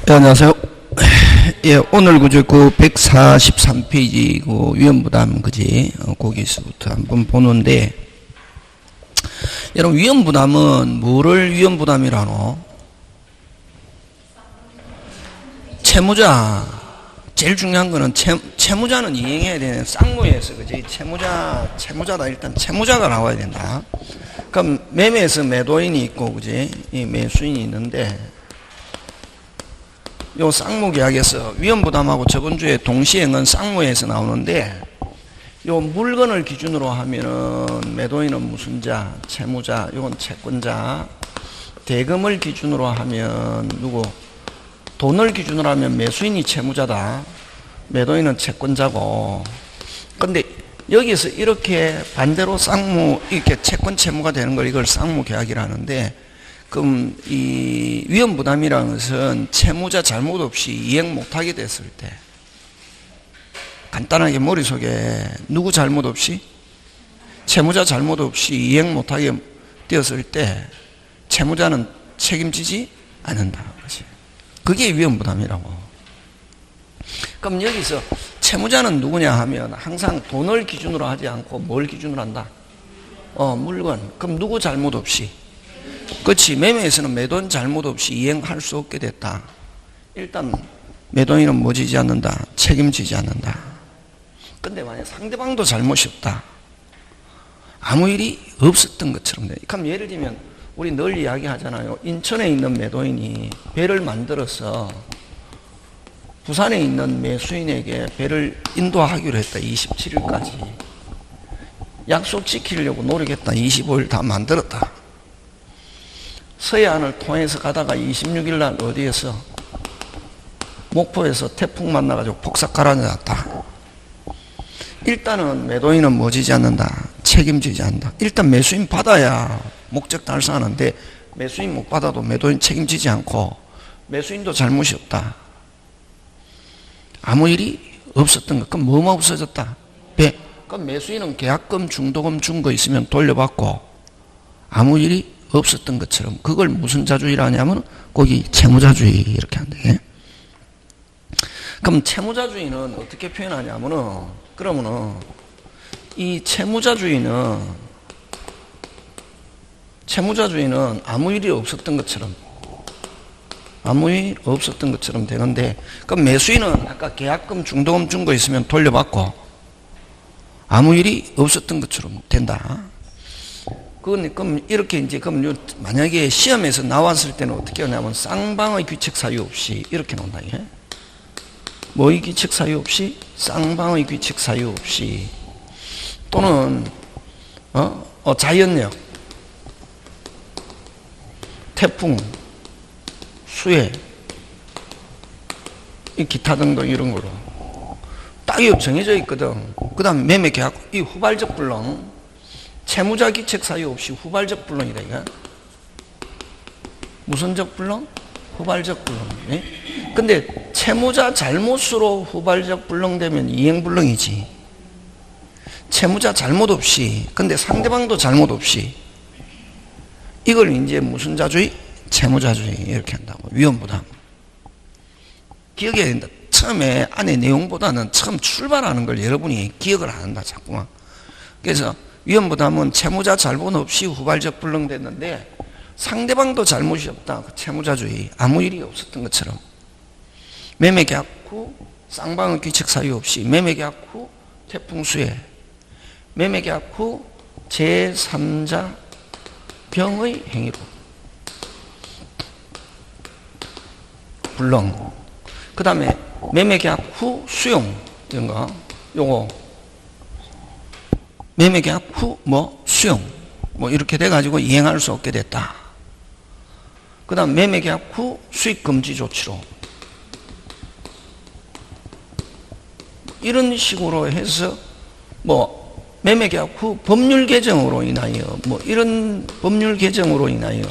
네, 안녕하세요. 예, 오늘 그 143페이지 그 위험부담 그지 거기서부터 한번 보는데, 여러분 위험부담은 뭐를 위험부담이라노? 채무자. 제일 중요한 거는 채무자는 이행해야 되는 쌍무에서 그지 채무자다. 일단 채무자가 나와야 된다. 그럼 매매에서 매도인이 있고 그지 이 매수인이 있는데, 요 쌍무계약에서 위험부담하고 저번주에 동시행은 쌍무에서 나오는데, 요 물건을 기준으로 하면은 매도인은 무슨 자? 채무자. 요건 채권자. 대금을 기준으로 하면 누구? 돈을 기준으로 하면 매수인이 채무자다. 매도인은 채권자고. 근데 여기서 이렇게 반대로 쌍무, 이렇게 채권 채무가 되는 걸 이걸 쌍무계약이라는데, 그럼 이 위험부담이라는 것은 채무자 잘못 없이 이행 못하게 됐을 때, 간단하게 머릿속에 누구 잘못 없이? 채무자 잘못 없이 이행 못하게 되었을 때 채무자는 책임지지 않는다. 그게 위험부담이라고. 그럼 여기서 채무자는 누구냐 하면 항상 돈을 기준으로 하지 않고 뭘 기준으로 한다? 물건. 그럼 누구 잘못 없이? 그렇지. 매매에서는 매도인 잘못 없이 이행할 수 없게 됐다. 일단 매도인은 뭐 지지 않는다? 책임지지 않는다. 근데 만약 상대방도 잘못이 없다. 아무 일이 없었던 것처럼 돼. 그럼 예를 들면 우리 늘 이야기하잖아요. 인천에 있는 매도인이 배를 만들어서 부산에 있는 매수인에게 배를 인도하기로 했다. 27일까지. 약속 지키려고 노력했다. 25일 다 만들었다. 서해안을 통해서 가다가 26일 날 어디에서? 목포에서 태풍 만나가지고 폭삭 가라앉았다. 일단은 매도인은 뭐 지지 않는다? 책임지지 않는다. 일단 매수인 받아야 목적 달성하는데, 매수인 못 받아도 매도인 책임지지 않고 매수인도 잘못이 없다. 아무 일이 없었던 것. 그럼 뭐만 없어졌다? 배. 그럼 매수인은 계약금, 중도금 준 거 있으면 돌려받고 아무 일이 없었던 것처럼. 그걸 무슨 자주의라 하냐면 거기 채무자주의 이렇게 한대. 그럼 채무자주의는 어떻게 표현하냐면은, 그러면은 이 채무자주의는 아무 일이 없었던 것처럼, 아무 일 없었던 것처럼 되는데, 그럼 매수인은 아까 계약금, 중도금 준 거 있으면 돌려받고 아무 일이 없었던 것처럼 된다. 그럼 이렇게 이제, 그럼 만약에 시험에서 나왔을 때는 어떻게 하냐면 쌍방의 귀책 사유 없이 이렇게 나온다. 이게 뭐의 귀책 사유 없이? 쌍방의 귀책 사유 없이. 또는 자연력, 태풍, 수해, 기타 등등 이런 거로 딱 정해져 있거든. 그 다음에 매매계약, 이 후발적 불능, 채무자 귀책 사유 없이 후발적 불능이다. 이거 무슨적 불능? 후발적 불능. 예? 근데 채무자 잘못으로 후발적 불능되면 이행불능이지. 채무자 잘못 없이, 근데 상대방도 잘못 없이, 이걸 이제 무슨 자주의? 채무자주의 이렇게 한다고. 위험부담. 기억해야 된다. 처음에 안에 내용보다는 처음 출발하는 걸 여러분이 기억을 안 한다. 자꾸만. 그래서 위험부담은 채무자 잘못 없이 후발적 불능됐는데 상대방도 잘못이 없다. 채무자주의. 아무 일이 없었던 것처럼. 매매계약 후 쌍방의 귀책 사유 없이, 매매계약 후 태풍 수해, 매매계약 후 제3자 병의 행위로 불능. 그 다음에 매매계약 후 수용 이런 거, 요거 매매계약 후 수용 이렇게 돼가지고 이행할 수 없게 됐다. 그 다음 매매계약 후 수익금지 조치로 이런 식으로 해서 매매계약 후 법률 개정으로 인하여 이런 법률 개정으로 인하여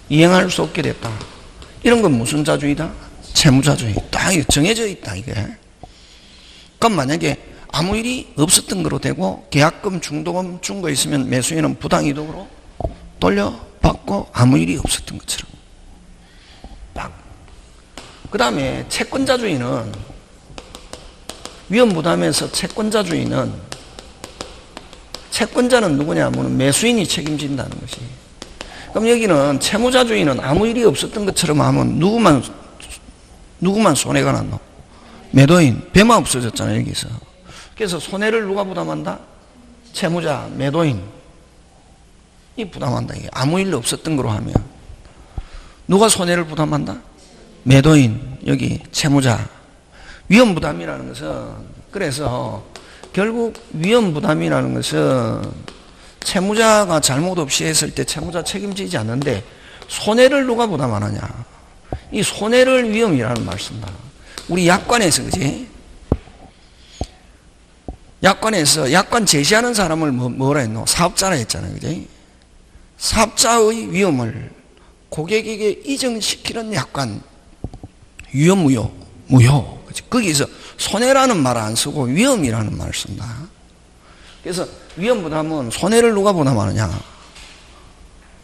이행할 수 없게 됐다. 이런 건 무슨 자주의다? 채무자주의. 딱 정해져 있다 이게. 그럼 만약에 아무 일이 없었던 거로 되고 계약금, 중도금 준 거 있으면 매수인은 부당이득으로 돌려받고 아무 일이 없었던 것처럼. 그 다음에 채권자주의는 위험부담에서 채권자는 누구냐 하면 매수인이 책임진다는 것이. 그럼 여기는 채무자주의는 아무 일이 없었던 것처럼 하면 누구만 손해가 났노? 매도인. 배만 없어졌잖아요, 여기서. 그래서 손해를 누가 부담한다? 채무자, 매도인이 부담한다. 이게 아무 일 없었던 거로 하면. 누가 손해를 부담한다? 매도인, 여기 채무자. 위험부담이라는 것은, 그래서 결국 위험부담이라는 것은 채무자가 잘못 없이 했을 때 채무자 책임지지 않는데 손해를 누가 부담하느냐. 이 손해를 위험이라는 말 쓴다. 우리 약관에서, 그지? 약관에서 약관 제시하는 사람을 뭐라 했노? 사업자라 했잖아요, 그지? 사업자의 위험을 고객에게 이정시키는 약관. 위험, 무효. 그치? 거기서 손해라는 말 안 쓰고 위험이라는 말을 쓴다. 그래서 위험부담은 손해를 누가 부담하느냐.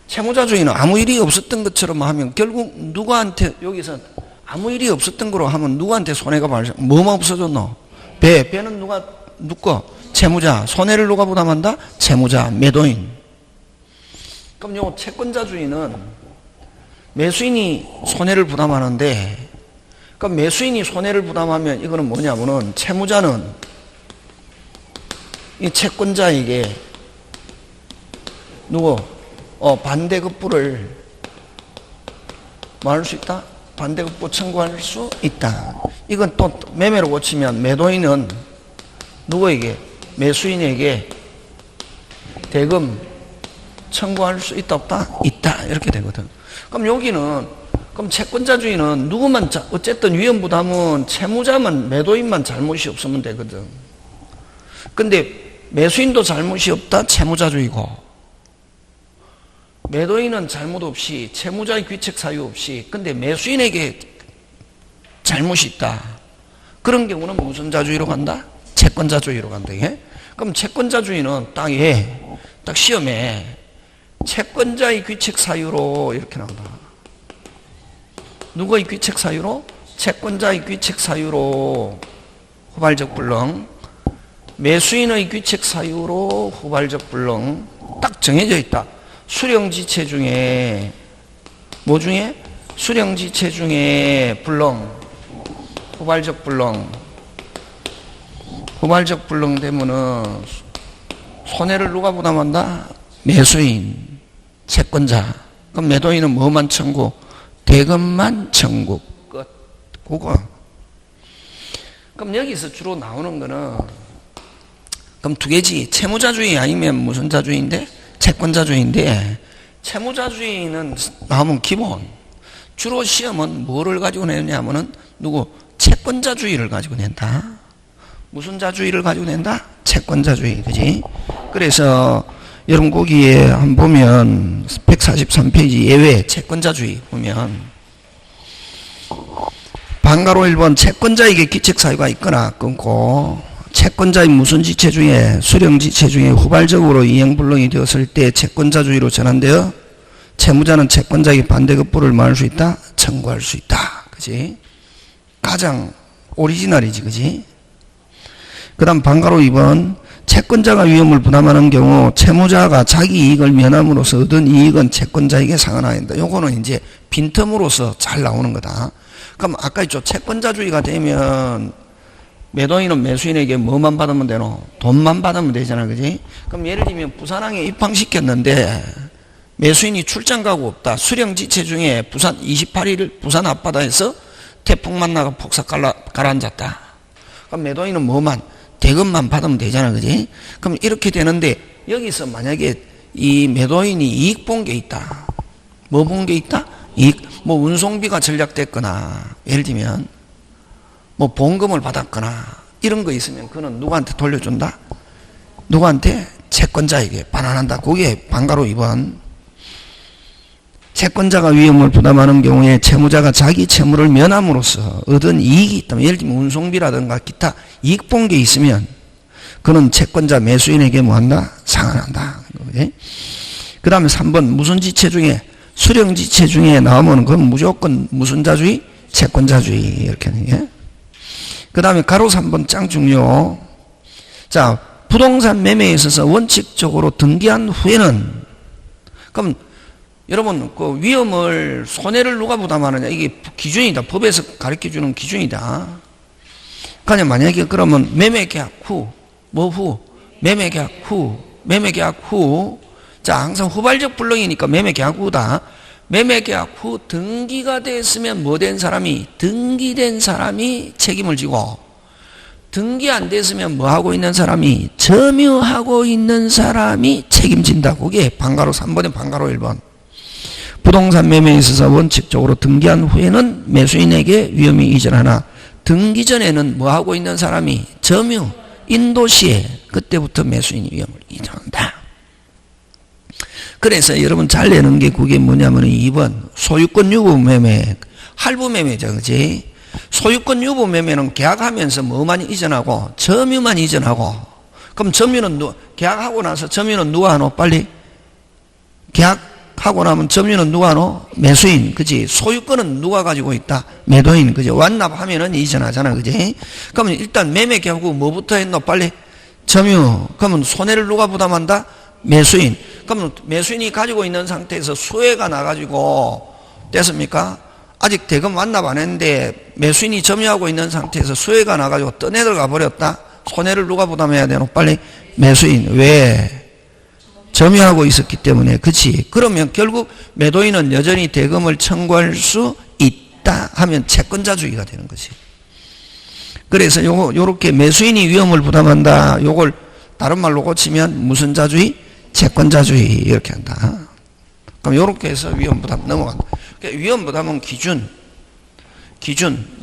채무자주의는 아무 일이 없었던 것처럼 하면 결국 누구한테, 여기서 아무 일이 없었던 거로 하면 누구한테 손해가 발생, 뭐만 없어졌노? 배는 누구? 채무자. 손해를 누가 부담한다? 채무자, 매도인. 그럼 요 채권자주의는 매수인이 손해를 부담하는데, 그럼 매수인이 손해를 부담하면 이거는 뭐냐면은 채무자는 이 채권자에게 반대급부를 뭐 할 수 있다? 반대급부 청구할 수 있다. 이건 또 매매로 고치면 매도인은 누구에게? 매수인에게 대금 청구할 수 있다 없다? 있다. 이렇게 되거든. 그럼 여기는, 그럼 채권자주의는 누구만, 어쨌든 위험부담은 채무자만, 매도인만 잘못이 없으면 되거든. 근데 매수인도 잘못이 없다? 채무자주의고. 매도인은 잘못 없이, 채무자의 귀책 사유 없이, 근데 매수인에게 잘못이 있다. 그런 경우는 무슨 자주의로 간다? 채권자주의로 간다. 예? 그럼 채권자주의는 딱 시험에 채권자의 귀책 사유로 이렇게 나온다. 누구의 귀책 사유로? 채권자의 귀책 사유로 후발적 불능, 매수인의 귀책 사유로 후발적 불능. 딱 정해져 있다. 수령지체 중에 뭐 중에? 수령지체 중에 불능, 후발적 불능. 후발적 불능 되면은 손해를 누가 부담한다? 매수인, 채권자. 그럼 매도인은 뭐만 청구? 대금만 청구. 끝. 그거. 그럼 여기서 주로 나오는 거는, 그럼 두 개지. 채무자주의 아니면 무슨 자주의인데? 채권자주의인데, 채무자주의는 나오면 기본. 주로 시험은 뭐를 가지고 내느냐 하면은 채권자주의를 가지고 낸다. 무슨 자주의를 가지고 낸다? 채권자주의. 그지? 그래서 여러분 거기에 한번 보면 143페이지 예외 채권자주의 보면 방가로 1번 채권자에게 귀책사유가 있거나 끊고 채권자의 무슨 지체 중에 수령지체 중에 후발적으로 이행불능이 되었을 때 채권자주의로 전환되어 채무자는 채권자에게 반대급부를 뭐 할 수 있다? 청구할 수 있다. 그지? 가장 오리지널이지. 그지? 그 다음 방가로 2번 채권자가 위험을 부담하는 경우 채무자가 자기 이익을 면함으로써 얻은 이익은 채권자에게 상환한다. 요거는 이제 빈틈으로서 잘 나오는 거다. 그럼 아까 있죠. 채권자주의가 되면 매도인은 매수인에게 뭐만 받으면 되노? 돈만 받으면 되잖아. 그지? 그럼 예를 들면 부산항에 입항시켰는데 매수인이 출장 가고 없다. 수령지체 중에 부산 28일 부산 앞바다에서 태풍 만나가 폭삭 가라앉았다. 그럼 매도인은 뭐만? 대금만 받으면 되잖아. 그지? 그럼 이렇게 되는데 여기서 만약에 이 매도인이 이익 본 게 있다. 뭐 본 게 있다? 이익. 뭐 운송비가 전략됐거나 예를 들면 뭐 보험금을 받았거나 이런 거 있으면 그는 누구한테 돌려준다? 누구한테? 채권자에게 반환한다. 그게 방가로 2번. 채권자가 위험을 부담하는 경우에 채무자가 자기 채무를 면함으로써 얻은 이익이 있다면 예를 들면 운송비라든가 기타 이익 본 게 있으면 그는 채권자 매수인에게 뭐한다? 상환한다. 그 다음에 3번 무슨 지체 중에 수령지체 중에 나오면 그건 무조건 무슨 자주의? 채권자주의 이렇게 하는 게. 그 다음에 가로 3번 짱 중요. 자, 부동산 매매에 있어서 원칙적으로 등기한 후에는, 그럼 여러분 그 위험을 손해를 누가 부담하느냐 이게 기준이다. 법에서 가르쳐주는 기준이다. 그냥 만약에 그러면 매매계약 후, 뭐 후, 매매계약 후, 매매계약 후. 자, 항상 후발적 불능이니까 매매계약 후다. 매매계약 후 등기가 됐으면 뭐 된 사람이, 등기된 사람이 책임을 지고, 등기 안 됐으면 뭐 하고 있는 사람이, 점유하고 있는 사람이 책임진다. 그게 방가로 3번에 방가로 1번. 부동산 매매에 있어서 원칙적으로 등기한 후에는 매수인에게 위험이 이전하나, 등기 전에는 뭐 하고 있는 사람이, 점유, 인도시에 그때부터 매수인이 위험을 이전한다. 그래서 여러분 잘 내는 게 그게 뭐냐면 2번 소유권 유보 매매, 할부 매매죠, 그지? 소유권 유보 매매는 계약하면서 뭐만 이전하고, 점유만 이전하고. 그럼 점유는 계약하고 나서 점유는 누가 하노? 빨리 계약하고 나면 점유는 누가 하노? 매수인, 그지? 소유권은 누가 가지고 있다? 매도인, 그지? 완납하면은 이전하잖아, 그지? 그러면 일단 매매 계약 후 뭐부터 했노? 빨리 점유. 그러면 손해를 누가 부담한다? 매수인. 그러면 매수인이 가지고 있는 상태에서 수혜가 나가지고 됐습니까? 아직 대금 완납 안 했는데 매수인이 점유하고 있는 상태에서 수혜가 나가지고 떠내들어가 버렸다? 손해를 누가 부담해야 되노? 빨리 매수인. 왜? 점유하고 있었기 때문에. 그치? 그러면 결국 매도인은 여전히 대금을 청구할 수 있다 하면 채권자주의가 되는 거지. 그래서 요렇게 매수인이 위험을 부담한다. 요걸 다른 말로 고치면 무슨 자주의? 채권자주의 이렇게 한다. 그럼 요렇게 해서 위험부담 넘어간다. 그러니까 위험부담은 기준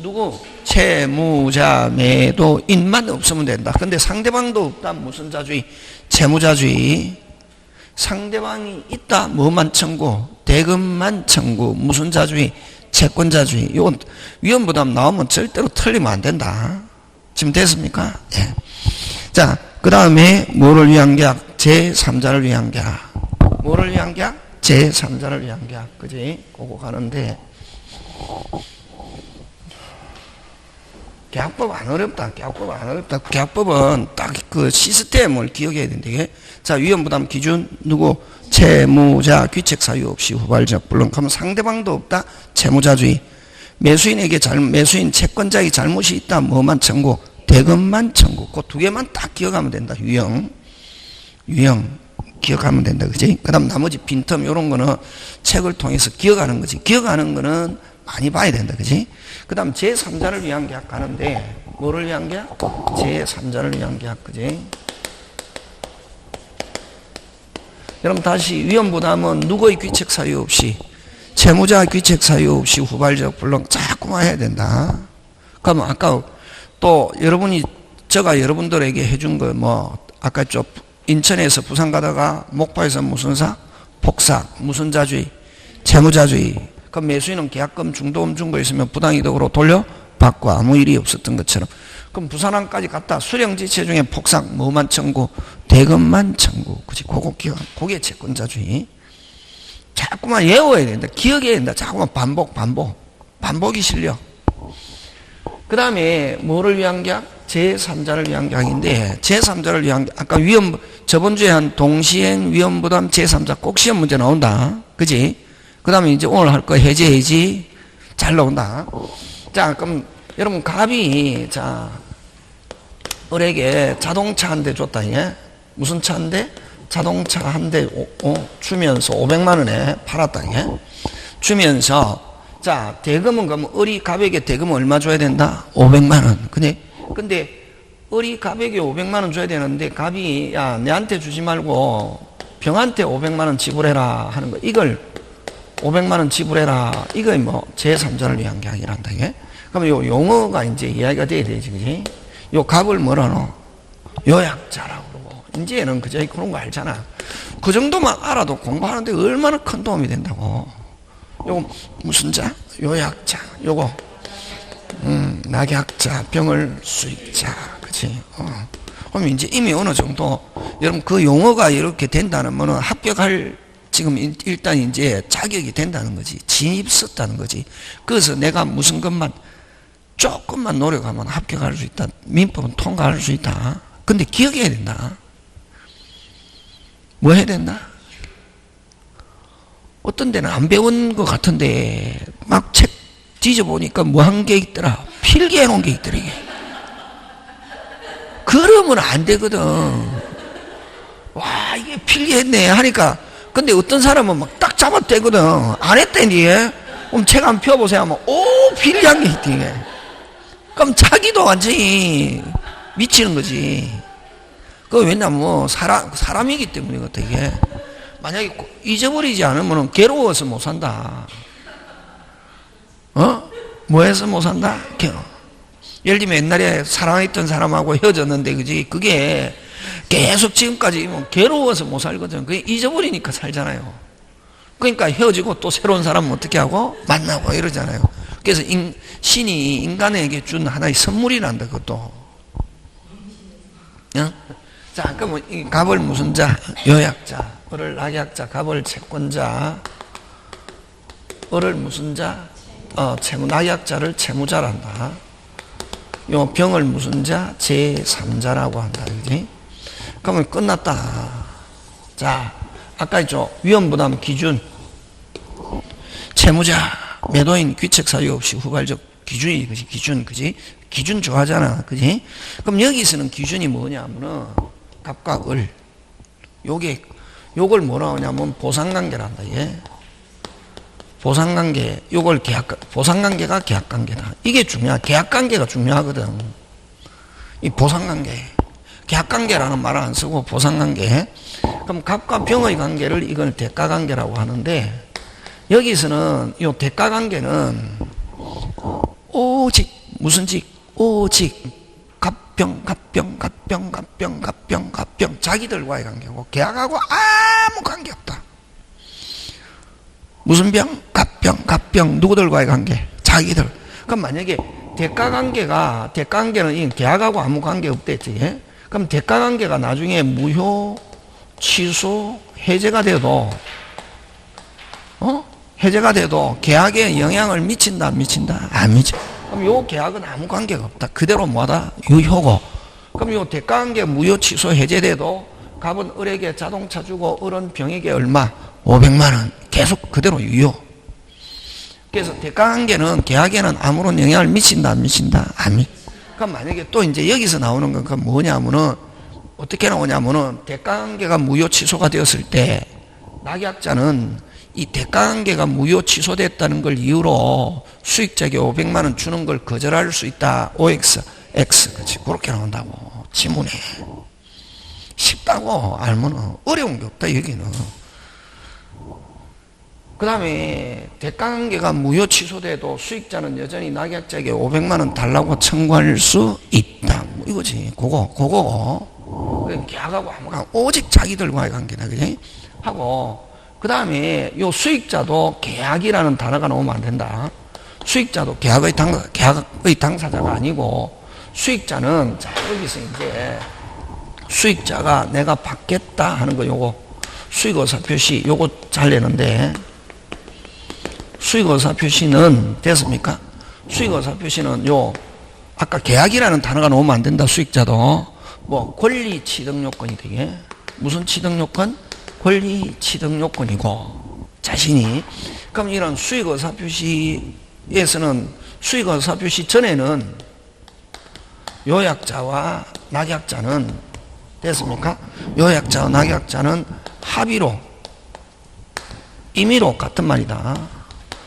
누구? 채무자, 매도인만 없으면 된다. 근데 상대방도 없다. 무슨 자주의? 채무자주의. 상대방이 있다. 뭐만 청구? 대금만 청구. 무슨 자주의? 채권자주의. 이건 위험부담 나오면 절대로 틀리면 안 된다. 지금 됐습니까? 예. 자, 그 다음에 뭐를 위한 계약? 제3자를 위한 계약. 뭐를 위한 계약? 제3자를 위한 계약. 그지? 그거 가는데 계약법 안 어렵다. 계약법 안 어렵다. 계약법은 딱 그 시스템을 기억해야 된대. 자, 위험부담 기준 누구? 채무자 귀책 사유 없이 후발적 불능하면 상대방도 없다. 채무자주의. 매수인에게 매수인 채권자의 잘못이 있다. 뭐만 청구? 대금만 청구. 그 두 개만 딱 기억하면 된다. 유형 기억하면 된다. 그지? 그 다음 나머지 빈틈 요런 거는 책을 통해서 기억하는 거지. 기억하는 거는 많이 봐야 된다. 그지? 그 다음 제3자를 위한 계약 가는데 뭐를 위한 계약? 제3자를 위한 계약. 그지? 여러분 다시 위험부담은 누구의 귀책 사유 없이, 채무자 귀책 사유 없이 후발적 불능 자꾸만 해야 된다. 그러면 아까 또 여러분이 제가 여러분들에게 해준 거 뭐 아까 좀 인천에서 부산 가다가 목포에서 무슨 사? 복사. 무슨 자주의? 채무자주의. 그럼 매수인은 계약금 중도금 준 거 있으면 부당이득으로 돌려받고 아무 일이 없었던 것처럼. 그럼 부산항까지 갔다 수령지체 중에 폭삭 뭐만 청구? 대금만 청구. 그치? 그거 기억. 그게 채권자주의. 자꾸만 외워야 된다. 기억해야 된다. 자꾸만 반복이 실력. 그 다음에 뭐를 위한 계약? 제3자를 위한 계약인데, 제3자를 위한 계약, 아까 저번주에 한 동시행 위험부담 제3자 꼭 시험 문제 나온다. 그지? 그 다음에 이제 오늘 할 거 해제해지 잘 나온다. 자, 그럼 여러분 갑이, 자, 을에게 자동차 한 대 줬다. 예? 무슨 차 한 대? 자동차 한 대 주면서 500만 원에 팔았다. 예? 주면서 자, 대금은 그럼 을이 갑에게 대금은 얼마 줘야 된다? 500만 원. 근데 을이 갑에게 500만 원 줘야 되는데 갑이 야, 내한테 주지 말고 병한테 500만 원 지불해라 하는 거. 이걸 500만 원 지불해라. 이거 뭐 제3자를 위한 계약이란다. 이게. 그럼 요 용어가 이제 이야기가 돼야 되지. 그지? 요 갑을 뭐라 노? 요약자라고 그러고. 이제는 그저 그런 거 알잖아. 그 정도만 알아도 공부하는데 얼마나 큰 도움이 된다고. 요거 무슨 자? 요약자. 요거 낙약자, 병을 수익자. 그치? 그럼 이제 이미 어느 정도 여러분 그 용어가 이렇게 된다는 거는 합격할 지금 일단 이제 자격이 된다는 거지. 진입 썼다는 거지. 그래서 내가 무슨 것만 조금만 노력하면 합격할 수 있다. 민법은 통과할 수 있다. 근데 기억해야 된다. 뭐 해야 된다? 어떤 데는 안 배운 것 같은데 막 책 뒤져보니까 뭐 한 게 있더라. 필기해 놓은 게 있더라 이게. 그러면 안 되거든. 와 이게 필기했네 하니까 근데 어떤 사람은 막 딱 잡아떼거든. 안 했다니. 그럼 책 한 펴보세요 하면 오 필기한 게 있대. 그럼 자기도 완전히 미치는 거지. 그 왜냐면 뭐 사람이기 때문이거든 이게. 만약에 잊어버리지 않으면 괴로워서 못 산다. 뭐 해서 못 산다? 예를 들면 옛날에 사랑했던 사람하고 헤어졌는데 그지? 그게 계속 지금까지 괴로워서 못 살거든. 그게 잊어버리니까 살잖아요. 그러니까 헤어지고 또 새로운 사람은 어떻게 하고 만나고 이러잖아요. 그래서 신이 인간에게 준 하나의 선물이란다 그것도. 자, 그럼 이 갑을 무슨 자? 여약자. 을을 낙약자. 갑을 채권자. 을을 무슨 자? 낙약자를 채무자란다. 요 병을 무슨 자? 제3자라고 한다. 그지? 그러면 끝났다. 자, 아까 있죠. 위험부담 기준. 채무자, 매도인 귀책 사유 없이 후발적 기준이, 그지? 기준, 그지? 기준 좋아하잖아. 그지? 그럼 여기서는 기준이 뭐냐면은, 갑과 을. 요걸 뭐라 하냐면 보상관계란다. 예. 보상관계, 보상관계가 계약관계다. 이게 계약관계가 중요하거든. 이 보상관계. 계약관계라는 말을 안 쓰고 보상관계. 그럼 갑과 병의 관계를 이걸 대가관계라고 하는데, 여기서는 이 대가관계는 오직, 무슨 직? 오직, 갑병, 자기들과의 관계고, 계약하고 아무 관계 없다. 무슨 병? 갑병, 누구들과의 관계? 자기들. 그럼 만약에 대가관계는 이 계약하고 아무 관계 없댔지. 예? 그럼 대가관계가 나중에 무효, 취소, 해제가 돼도, 해제가 돼도 계약에 영향을 미친다, 안 미친다? 안 미쳐. 그럼 요 계약은 아무 관계가 없다. 그대로 뭐다? 유효고. 그럼 요 대가관계 무효, 취소, 해제돼도 갑은 을에게 자동차 주고 을은 병에게 얼마? 500만원. 계속 그대로 유효. 그래서 대가관계는 계약에는 아무런 영향을 미친다, 안 미친다? 안 미. 그럼 만약에 또 이제 여기서 나오는 건 그 뭐냐면은, 어떻게 나오냐면은, 대가관계가 무효 취소가 되었을 때, 낙약자는 이 대가관계가 무효 취소됐다는 걸 이유로 수익자에게 500만원 주는 걸 거절할 수 있다. OX, X. 그치. 그렇게 나온다고. 지문에. 쉽다고 알면은 어려운 게 없다, 여기는. 그 다음에 대가관계가 무효 취소돼도 수익자는 여전히 낙약자에게 500만원 달라고 청구할 수 있다. 뭐 이거지. 그거. 계약하고 아무나 오직 자기들과의 관계다. 그지? 하고, 그 다음에 요 수익자도 계약이라는 단어가 나오면 안 된다. 수익자도 계약의 당사자가 아니고, 수익자는, 자, 여기서 이제, 수익자가 내가 받겠다 하는 거 요거, 수익의사표시, 요거 잘 내는데, 수익의사표시는 됐습니까? 수익의사표시는 아까 계약이라는 단어가 나오면 안 된다. 수익자도. 뭐, 권리 취득요건이 되게. 무슨 취득요건? 권리 취득요건이고, 자신이. 그럼 이런 수익의사표시에서는, 수익의사표시 전에는 요약자와 낙약자는, 됐습니까? 요약자와 낙약자는 합의로, 임의로 같은 말이다.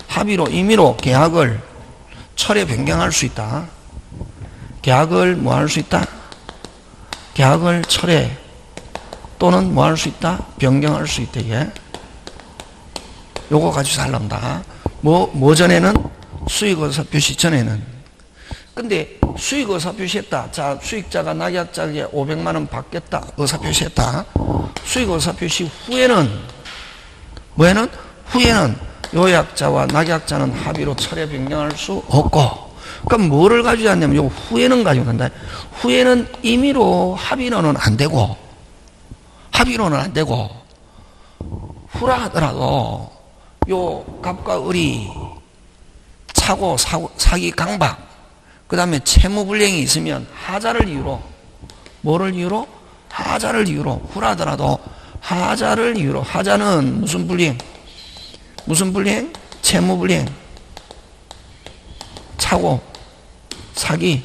합의로, 임의로 계약을 철회 변경할 수 있다. 계약을 뭐 할 수 있다? 계약을 철회 또는 뭐 할 수 있다? 변경할 수 있다. 예? 요거 가지고 잘 나온다. 뭐 전에는? 수익의사표시 전에는. 근데 수익의사표시 했다. 자, 수익자가 낙약자에게 500만원 받겠다. 의사표시 했다. 수익의사표시 후에는, 뭐에는? 후에는 요약자와 낙약자는 합의로 철회 변경할 수 없고, 그럼 뭐를 가지고 왔냐면, 요 후에는 가지고 간다. 후에는 임의로 합의로는 안 되고, 후라 하더라도 요 갑과 을이 차고 사기 강박, 그 다음에 채무불량이 있으면 하자를 이유로, 뭐를 이유로? 하자를 이유로, 후라더라도 하자를 이유로, 하자는 무슨 불량? 무슨 불량? 채무불량, 차고 사기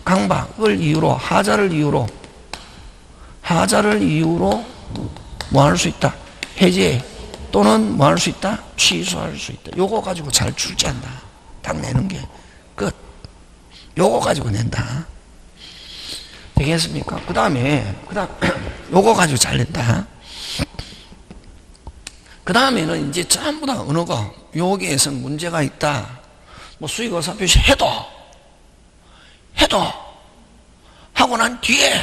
강박을 이유로, 하자를 이유로 뭐 할 수 있다? 해제 또는 뭐 할 수 있다? 취소할 수 있다. 요거 가지고 잘 출제한다. 딱 내는 게 끝. 요거 가지고 낸다. 되겠습니까? 그 다음에 요거 가지고 잘 낸다. 그 다음에는 이제 전부 다 어느 거 여기에서 문제가 있다. 뭐 수익 의사 표시 해도 하고 난 뒤에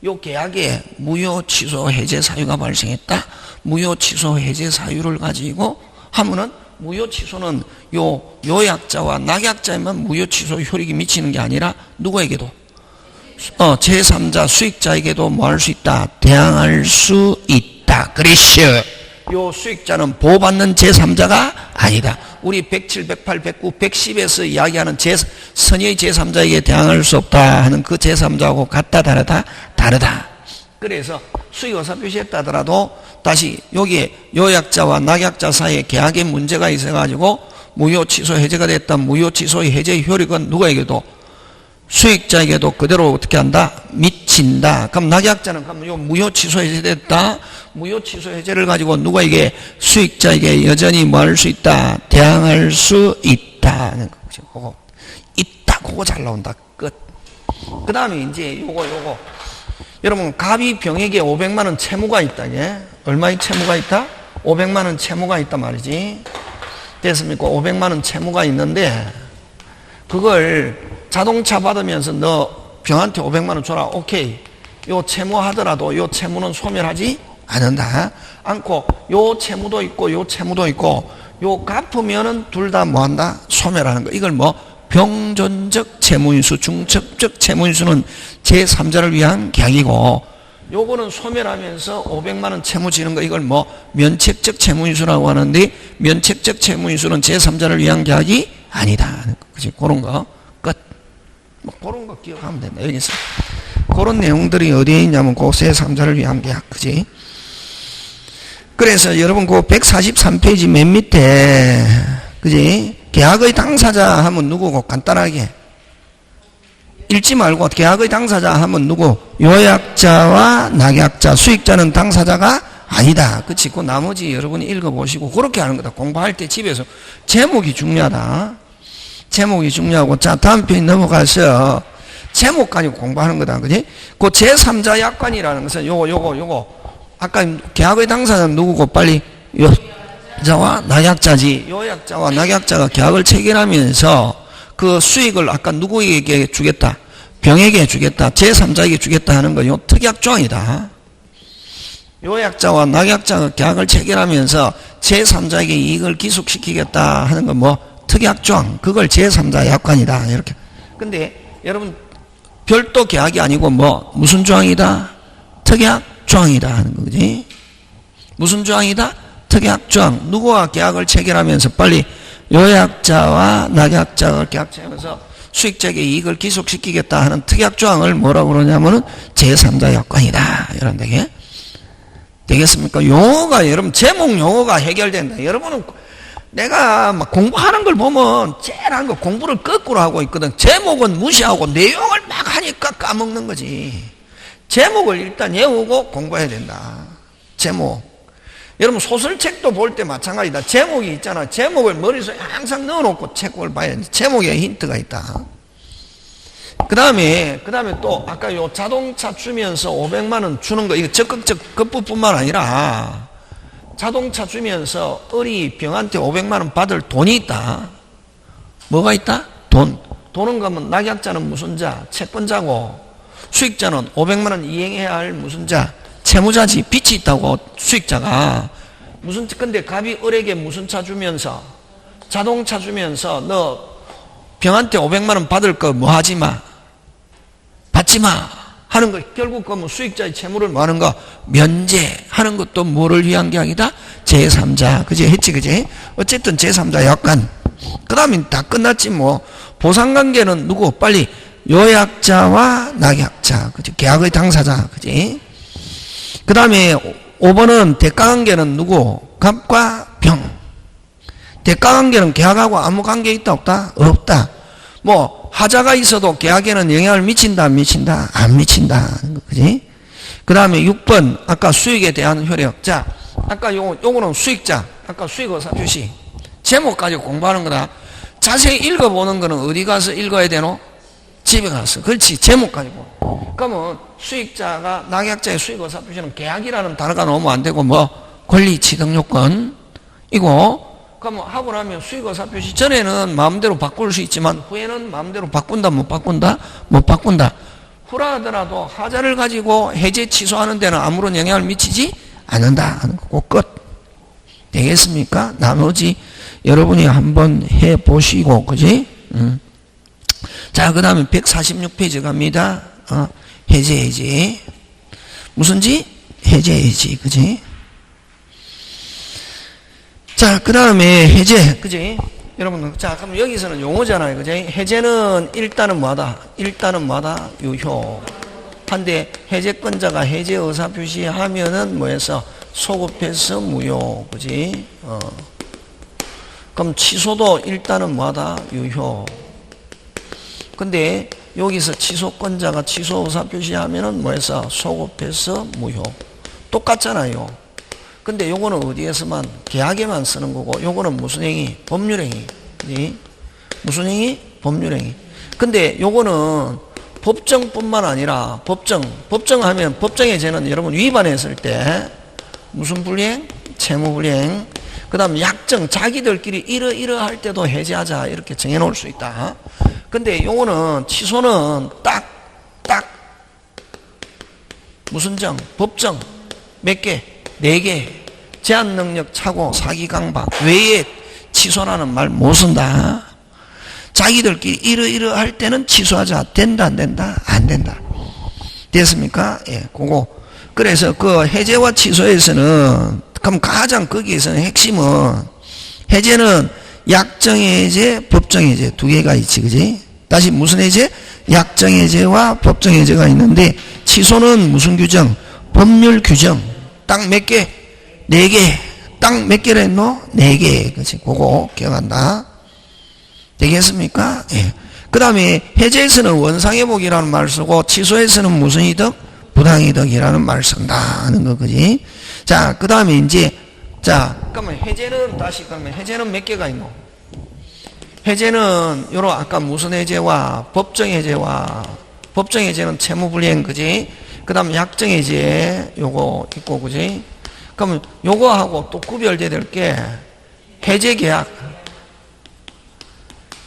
요 계약에 무효 취소 해제 사유가 발생했다. 무효 취소 해제 사유를 가지고 하면은 무효 취소는 요 요약자와 낙약자에만 무효 취소 효력이 미치는 게 아니라 누구에게도 제3자 수익자에게도 뭐 할 수 있다? 대항할 수 있다. 그렇죠. 요 수익자는 보호받는 제3자가 아니다. 우리 107, 108, 109, 110에서 이야기하는 선의의 제3자에게 대항할 수 없다 하는 그 제3자하고 같다 다르다? 다르다. 그래서 수익 의사 표시했다 하더라도 다시 여기에 요약자와 낙약자 사이에 계약에 문제가 있어가지고 무효 취소 해제가 됐다. 무효 취소 해제 효력은 누구에게도? 수익자에게도 그대로 어떻게 한다? 미친다. 그럼 낙약자는 그럼 요 무효 취소 해제됐다. 무효 취소 해제를 가지고 누구에게? 수익자에게 여전히 뭐 할 수 있다? 대항할 수 있다. 하는 거죠. 그거 있다. 그거 잘 나온다. 끝. 그 다음에 이제 요거. 여러분, 갑이 병에게 500만원 채무가 있다. 예? 얼마의 채무가 있다? 500만원 채무가 있단 말이지. 됐습니까? 500만원 채무가 있는데, 그걸 자동차 받으면서 너 병한테 500만원 줘라. 오케이. 요 채무 하더라도 요 채무는 소멸하지 않는다. 않고, 요 채무도 있고, 요 채무도 있고, 요 갚으면은 둘 다 뭐 한다? 소멸하는 거. 이걸 뭐? 병존적 채무인수, 중첩적 채무인수는 제3자를 위한 계약이고, 요거는 소멸하면서 500만원 채무 지는 거, 이걸 뭐 면책적 채무인수라고 하는데, 면책적 채무인수는 제3자를 위한 계약이 아니다. 그치? 그런 거 끝. 뭐 그런 거 기억하면 된다. 여기서 그런 내용들이 어디에 있냐면 그 제3자를 위한 계약. 그치? 그래서 여러분 그 143페이지 맨 밑에, 그지? 계약의 당사자 하면 누구고? 간단하게 읽지 말고 계약의 당사자 하면 누구? 요약자와 낙약자, 수익자는 당사자가 아니다. 그치? 그 나머지 여러분이 읽어보시고 그렇게 하는 거다. 공부할 때 집에서 제목이 중요하다. 제목이 중요하고, 자 다음 페이지 넘어가서 제목 가지고 공부하는 거다. 그지? 그 제3자 약관이라는 것은 요거 아까 계약의 당사자는 누구고? 빨리 요약자와 낙약자지. 요약자와 낙약자가 계약을 체결하면서 그 수익을 아까 누구에게 주겠다? 병에게 주겠다. 제3자에게 주겠다 하는 거, 요 특약조항이다. 요약자와 낙약자가 계약을 체결하면서 제3자에게 이익을 기속시키겠다 하는 건 뭐? 특약조항. 그걸 제3자 약관이다. 이렇게. 근데 여러분, 별도 계약이 아니고 뭐? 무슨 조항이다? 특약조항이다 하는 거지. 무슨 조항이다? 특약조항. 누구와 계약을 체결하면서 빨리 요약자와 낙약자가 계약 체결하면서 수익자에게 이익을 기속시키겠다 하는 특약조항을 뭐라고 그러냐면은 제3자 약관이다. 이런 되게 되겠습니까? 용어가, 여러분, 제목 용어가 해결된다. 여러분은 내가 막 공부하는 걸 보면 제일 한 거 공부를 거꾸로 하고 있거든. 제목은 무시하고 내용을 막 하니까 까먹는 거지. 제목을 일단 외우고 공부해야 된다. 제목. 여러분 소설책도 볼 때 마찬가지다. 제목이 있잖아. 제목을 머릿속에 항상 넣어놓고 책을 봐야 돼. 제목에 힌트가 있다. 그 다음에 또 아까 요 자동차 주면서 500만원 주는 거, 이거 적극적 급부뿐만 아니라 자동차 주면서 을이 병한테 500만원 받을 돈이 있다. 뭐가 있다? 돈은 가면 낙약자는 무슨 자? 채권자고, 수익자는 500만원 이행해야 할 무슨 자? 채무자지. 빚이 있다고 수익자가. 무슨, 근데 갑이 을에게 무슨 차 주면서? 자동차 주면서 너 병한테 500만원 받을 거 뭐 하지 마. 받지 마. 하는 거, 결국 그 뭐 수익자의 채무를 뭐 하는 거, 면제하는 것도 뭐를 위한 게 아니다? 제3자. 그지? 했지, 그지? 어쨌든 제3자 약관. 그 다음에 다 끝났지, 뭐. 보상관계는 누구? 빨리. 요약자와 낙약자. 그지? 계약의 당사자. 그지? 그 다음에 5번은 대가관계는 누구? 갑과 병. 대가관계는 계약하고 아무 관계 있다, 없다? 없다. 뭐, 하자가 있어도 계약에는 영향을 미친다, 안 미친다? 안 미친다. 그지? 그 다음에 6번, 아까 수익에 대한 효력. 자, 아까 요거는 수익자. 아까 수익의사 표시. 제목까지 공부하는 거다. 자세히 읽어보는 거는 어디 가서 읽어야 되노? 집에 가서. 그렇지. 제목까지 보고. 그러면 수익자가, 낙약자의 수익의사 표시는 계약이라는 단어가 넣으면 안 되고, 뭐, 권리 취득 요건. 이거. 그럼 하고 나면 수익의사 표시 전에는 마음대로 바꿀 수 있지만 후에는 마음대로 바꾼다 못 바꾼다? 못 바꾼다. 후라 하더라도 하자를 가지고 해제 취소하는 데는 아무런 영향을 미치지 않는다 하는 거고 끝. 되겠습니까? 나머지 여러분이 한번 해보시고 그지? 자, 그 다음에 146페이지 갑니다. 해제 무슨지? 해제 그지? 자, 그 다음에 해제, 그지? 여러분, 자, 그럼 여기서는 용어잖아요, 그지? 해제는 일단은 뭐다? 일단은 뭐다? 유효. 한데 해제권자가 해제 의사 표시하면은 뭐해서 소급해서 무효, 그지? 그럼 취소도 일단은 뭐다? 유효. 근데 여기서 취소권자가 취소 의사 표시하면은 뭐해서 소급해서 무효. 똑같잖아요. 근데 요거는 어디에서만 계약에만 쓰는 거고 요거는 무슨 행위? 법률행위. 그지? 무슨 행위? 법률행위. 근데 요거는 법정뿐만 아니라 법정하면 법정의 죄는 여러분 위반했을 때 무슨 불이행? 채무불이행. 그 다음 약정 자기들끼리 이러할 때도 해제하자 이렇게 정해놓을 수 있다. 근데 요거는 취소는 딱 무슨 정? 법정 몇 개? 4개. 제한능력 차고 사기강박 외에 취소라는 말 못 쓴다. 자기들끼리 이러할 때는 취소하자. 된다 안 된다? 안 된다. 됐습니까? 예, 그거. 그래서 그 해제와 취소에서는 그럼 가장 거기에서는 핵심은 해제는 약정해제, 법정해제 두 개가 있지, 그지? 다시 무슨 해제? 약정해제와 법정해제가 있는데 취소는 무슨 규정? 법률 규정. 딱 몇 개? 4개. 딱 몇 개를 했노? 4개. 그치. 그거 기억한다. 되겠습니까? 예. 그 다음에 해제에서는 원상회복이라는 말을 쓰고 취소에서는 무슨 이득? 부당이득이라는 말을 쓴다 하는 거, 그지? 자, 그 다음에 이제, 자, 그러면 그러면 해제는 몇 개가 있노? 해제는, 요런, 아까 무슨 해제와 법정해제는 채무불이행, 그지? 그 다음에 약정해제, 요거 있고, 그지? 그러면 요거하고 또 구별돼야 될 게,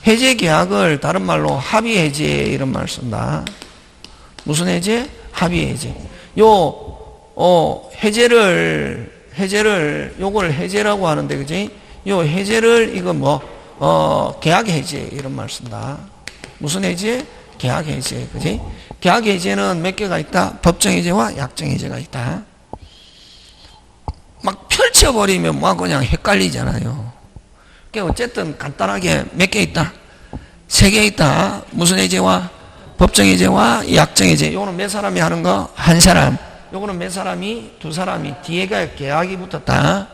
해제계약을 다른 말로 합의해제 이런 말을 쓴다. 무슨 해제? 합의해제. 해제를, 요걸 해제라고 하는데, 그지? 요 해제를, 이거 계약해제 이런 말 쓴다. 무슨 해제? 계약해제, 그지? 계약해제는 몇 개가 있다? 법정해제와 약정해제가 있다. 막 펼쳐버리면 그냥 헷갈리잖아요. 그러니까 어쨌든 간단하게 몇 개 있다? 3개 있다. 무슨 해제와? 법정해제와 약정해제. 요거는 몇 사람이 하는 거? 한 사람. 요거는 몇 사람이? 2사람이. 뒤에가 계약이 붙었다.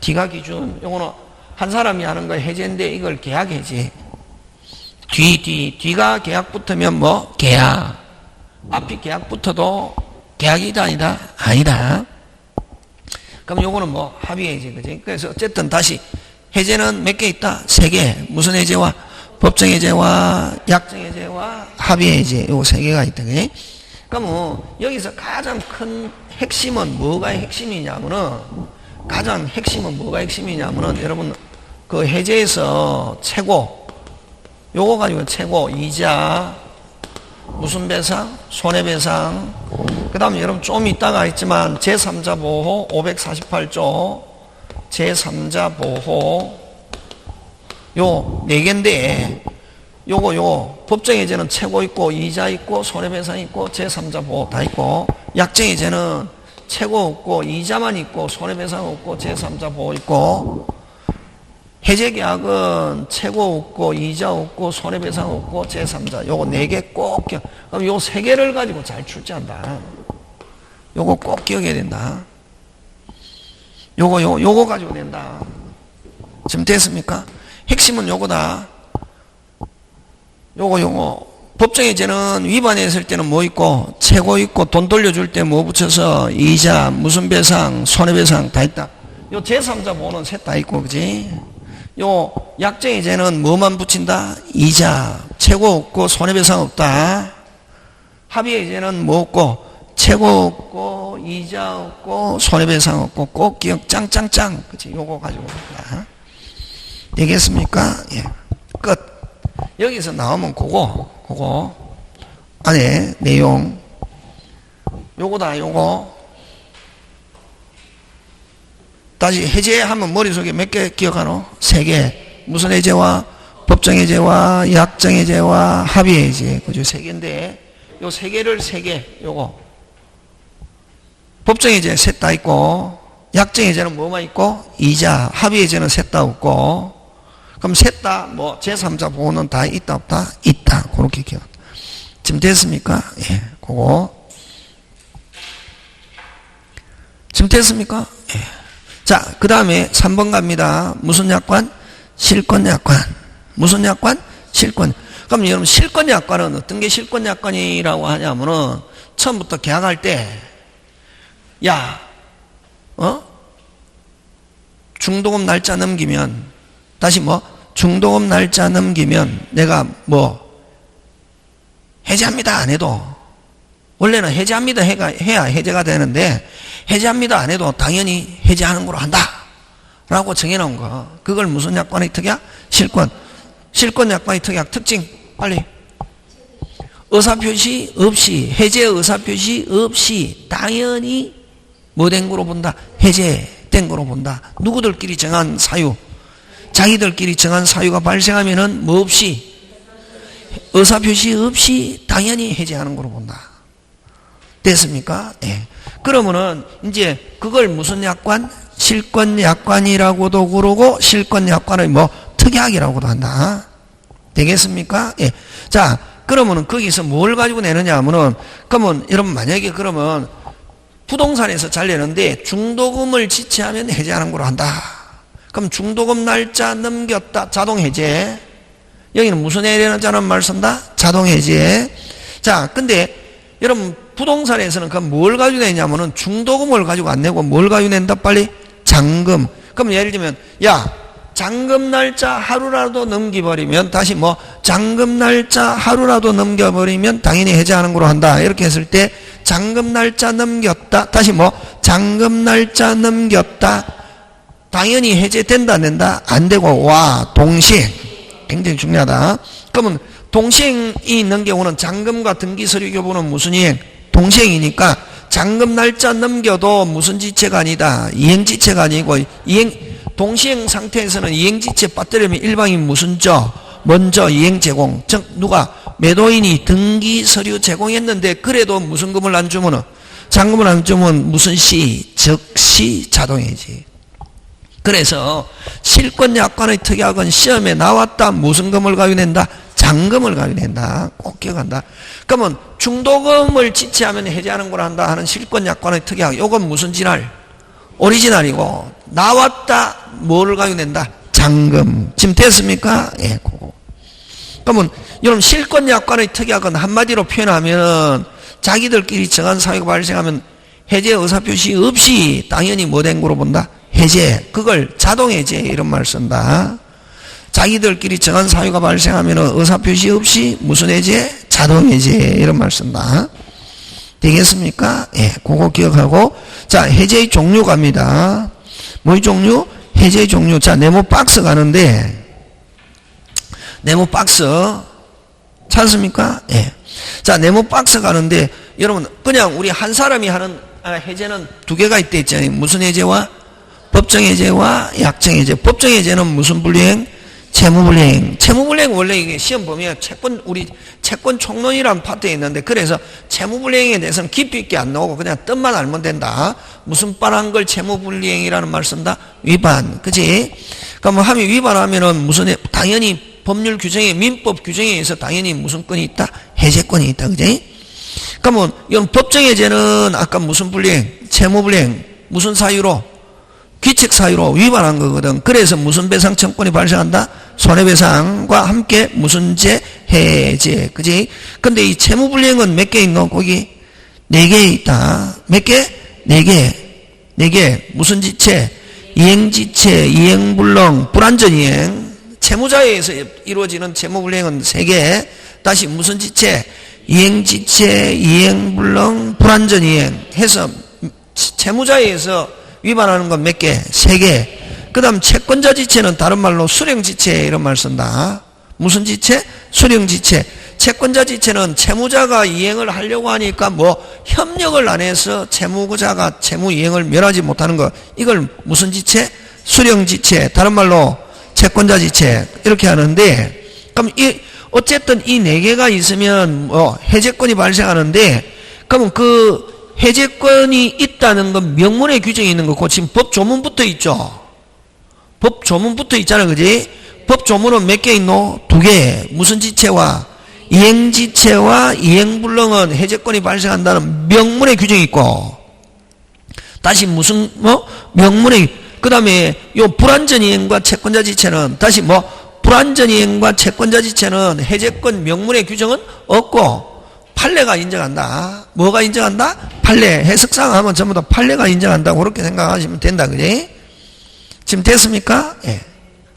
뒤가 기준. 요거는 한 사람이 하는 거 해제인데 이걸 계약해제. 뒤가 계약 붙으면 계약. 앞이 계약 붙어도 계약이다 아니다? 아니다. 그럼 요거는 합의해제, 그지? 그래서 어쨌든 다시 해제는 몇 개 있다? 3개. 무슨 해제와? 법정해제와 약정해제와 합의해제. 요 3개가 있다, 그지? 그럼 여기서 가장 큰 핵심은 뭐가 핵심이냐면은 여러분 그 해제에서 최고 요거 가지고 최고 이자 무슨 배상? 손해배상. 그 다음에 여러분 좀 이따가 있지만 제3자 보호 548조 제3자 보호 요 4개인데 요거 법정해제는 최고 있고 이자 있고 손해배상 있고 제3자 보호 다 있고, 약정해제는 최고 없고 이자만 있고 손해배상 없고 제3자 보호 있고, 해제계약은 최고 없고 이자 없고 손해배상 없고 제3자, 요거 4개 꼭 기억. 그럼 요 3개를 가지고 잘 출제한다. 요거 꼭 기억해야 된다. 요거 가지고 된다. 지금 됐습니까? 핵심은 요거다. 요거. 법정해제는 위반했을 때는 뭐 있고, 최고 있고, 돈 돌려줄 때 뭐 붙여서, 이자, 무슨 배상, 손해배상 다 있다. 요 제3자 보호는 셋 다 있고, 그지? 요 약정해제는 뭐만 붙인다? 이자, 최고 없고, 손해배상 없다. 합의해제는 뭐 없고, 최고 없고, 이자 없고, 손해배상 없고, 꼭 기억 짱짱짱. 그치? 요거 가지고 간다. 되겠습니까? 예. 끝. 여기서 나오면 그거 안에 내용 요거다. 요거 다시 해제하면 머릿속에 몇 개 기억하노? 3개. 무슨 해제와 법정해제와 약정해제와 합의해제, 그죠? 3개인데 요 3개를 3개. 요거 법정해제 셋 다 있고, 약정해제는 뭐만 있고, 이자, 합의해제는 셋 다 없고. 그럼 셋 다 뭐 제3자 보호는 다 있다 없다? 있다. 그렇게 기억. 지금 됐습니까? 예, 그거. 지금 됐습니까? 예. 자, 그 다음에 3번 갑니다. 무슨 약관? 실권약관. 무슨 약관? 실권. 그럼 여러분 실권약관은 어떤 게 실권약관이라고 하냐면은 처음부터 계약할 때, 야, 중도금 날짜 넘기면, 다시 뭐 중도금 날짜 넘기면 내가 뭐 해제합니다 안 해도, 원래는 해제합니다 해야 해제가 되는데, 해제합니다 안 해도 당연히 해제하는 걸로 한다 라고 정해놓은 거, 그걸 무슨 약관의 특약? 실권 약관의 특약. 특징 빨리. 의사표시 없이, 해제 의사표시 없이 당연히 뭐 된 거로 본다? 해제된 거로 본다. 누구들끼리 정한 사유, 자기들끼리 정한 사유가 발생하면은 뭐 없이, 의사표시 없이 당연히 해제하는 거로 본다. 됐습니까? 예. 그러면은 이제 그걸 무슨 약관? 실권약관이라고도 그러고, 실권약관의 뭐 특약이라고도 한다. 되겠습니까? 예. 자, 그러면은 거기서 뭘 가지고 내느냐 하면은, 그러면 여러분 만약에 그러면 부동산에서 잘 내는데 중도금을 지체하면 해제하는 걸로 한다. 그럼 중도금 날짜 넘겼다. 자동해제. 여기는 무슨 해제라는 말 쓴다? 자동해제. 자, 근데 여러분 부동산에서는 그럼 뭘 가지고 내냐면은 중도금을 가지고 안 내고 뭘 가지고 낸다? 빨리? 잔금. 그럼 예를 들면, 야, 잔금 날짜 하루라도 넘겨버리면, 다시 뭐 잔금 날짜 하루라도 넘겨버리면 당연히 해제하는 걸로 한다. 이렇게 했을 때 잔금 날짜 넘겼다. 다시 뭐 잔금 날짜 넘겼다. 당연히 해제된다 안 된다? 안 되고, 와, 동시행. 굉장히 중요하다. 그러면 동시행이 있는 경우는 잔금과 등기서류 교부는 무슨 이행? 동시행이니까 잔금 날짜 넘겨도 무슨 지체가 아니다. 이행지체가 아니고, 동시행 상태에서는 이행지체 빠뜨리면 일방인 무슨 저? 먼저 이행 제공. 즉 누가? 매도인이 등기서류 제공했는데 그래도 무슨 금을 안 주면은, 잔금을 안 주면 무슨 시? 즉시 자동해지. 그래서 실권약관의 특약은 시험에 나왔다. 무슨 금을 가져낸다? 잔금을 가져낸다. 꼭 기억한다. 그러면 중도금을 지체하면 해제하는 걸 한다 하는 실권약관의 특약, 요건 무슨 진할? 오리지널이고, 나왔다. 뭐를 가져낸다? 잔금. 지금 됐습니까? 예, 그거. 그러면 여러분 실권약관의 특약은 한마디로 표현하면 자기들끼리 정한 사유가 발생하면 해제 의사표시 없이 당연히 뭐 된 거로 본다? 해제. 그걸 자동해제 이런 말 쓴다. 자기들끼리 정한 사유가 발생하면 의사표시 없이 무슨 해제? 자동해제 이런 말 쓴다. 되겠습니까? 예, 그거 기억하고. 자, 해제의 종류 갑니다. 뭐의 종류? 해제의 종류. 자, 네모 박스 가는데, 네모 박스 찾습니까? 예. 자, 네모 박스 가는데 여러분 그냥 우리 한 사람이 하는 해제는 2개가 있다 했잖아요. 무슨 해제와? 법정해제와 약정해제. 법정해제는 무슨 분류행? 채무불이행. 채무불이행 원래 이게 시험 보면 우리 채권 총론이라는 파트에 있는데, 그래서 채무불이행에 대해서는 깊이 있게 안 나오고 그냥 뜻만 알면 된다. 무슨 뻔한 걸 채무불이행이라는 말 쓴다? 위반. 그지? 그러면 함이 위반하면은 무슨, 당연히 법률 규정에, 민법 규정에 의해서 당연히 무슨 건이 있다? 해제권이 있다. 그지? 그러면 이건 법정해제는 아까 무슨 불이행? 채무불이행. 무슨 사유로? 규칙 사유로 위반한 거거든. 그래서 무슨 배상 청구권이 발생한다? 손해배상과 함께 무슨 제? 해제. 그지? 근데 이 채무불이행은 몇 개 있노? 거기 4개 있다. 몇 개? 4개. 4개. 무슨 지체? 이행지체, 이행불능, 불완전이행. 채무자에 의해서 이루어지는 채무불이행은 3개. 다시 무슨 지체? 이행지체, 이행불능, 불완전이행 해서 채무자에 의해서 위반하는 건 몇 개? 3개. 그 다음 채권자 지체는 다른 말로 수령지체 이런 말 쓴다. 무슨 지체? 수령지체. 채권자 지체는 채무자가 이행을 하려고 하니까 협력을 안 해서 채무자가 채무 이행을 면하지 못하는 거. 이걸 무슨 지체? 수령지체. 다른 말로 채권자 지체. 이렇게 하는데, 그럼 어쨌든 이 4개가 있으면 해제권이 발생하는데, 그러면 그 해제권이 있다는 건 명문의 규정이 있는 거고, 지금 법 조문부터 있죠. 법 조문부터 있잖아. 그지? 법 조문은 몇 개 있노? 2개. 무슨 지체와? 이행지체와 이행불능은 해제권이 발생한다는 명문의 규정이 있고, 다시 무슨 명문의, 그 다음에 요 불완전이행과 채권자 지체는 다시 불완전이행과 채권자 지체는 해제권 명문의 규정은 없고 판례가 인정한다. 뭐가 인정한다? 판례. 해석상 하면 전부 다 판례가 인정한다고 그렇게 생각하시면 된다. 그지? 지금 됐습니까? 예.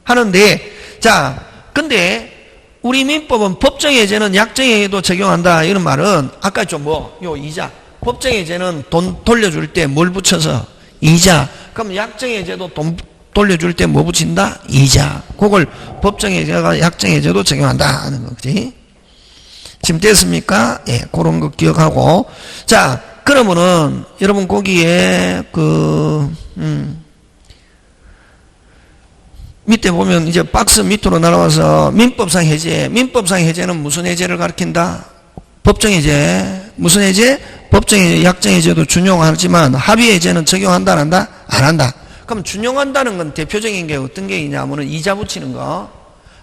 하는데, 자, 근데 우리 민법은 법정해제는 약정해제도 적용한다. 이런 말은 아까 좀 요 이자. 법정해제는 돈 돌려줄 때 뭘 붙여서? 이자. 그럼 약정해제도 돈 돌려줄 때 뭐 붙인다? 이자. 그걸 법정해제가 약정해제도 적용한다 하는 거지. 지금 됐습니까? 예, 그런 거 기억하고. 자, 그러면은 여러분 거기에 밑에 보면 이제 박스 밑으로 날아와서 민법상 해제. 민법상 해제는 무슨 해제를 가리킨다? 법정 해제. 무슨 해제? 법정 해제, 약정 해제도 준용하지만 합의 해제는 적용한다 안 한다? 안 한다. 그럼 준용한다는 건 대표적인 게 어떤 게 있냐면은 이자 붙이는 거.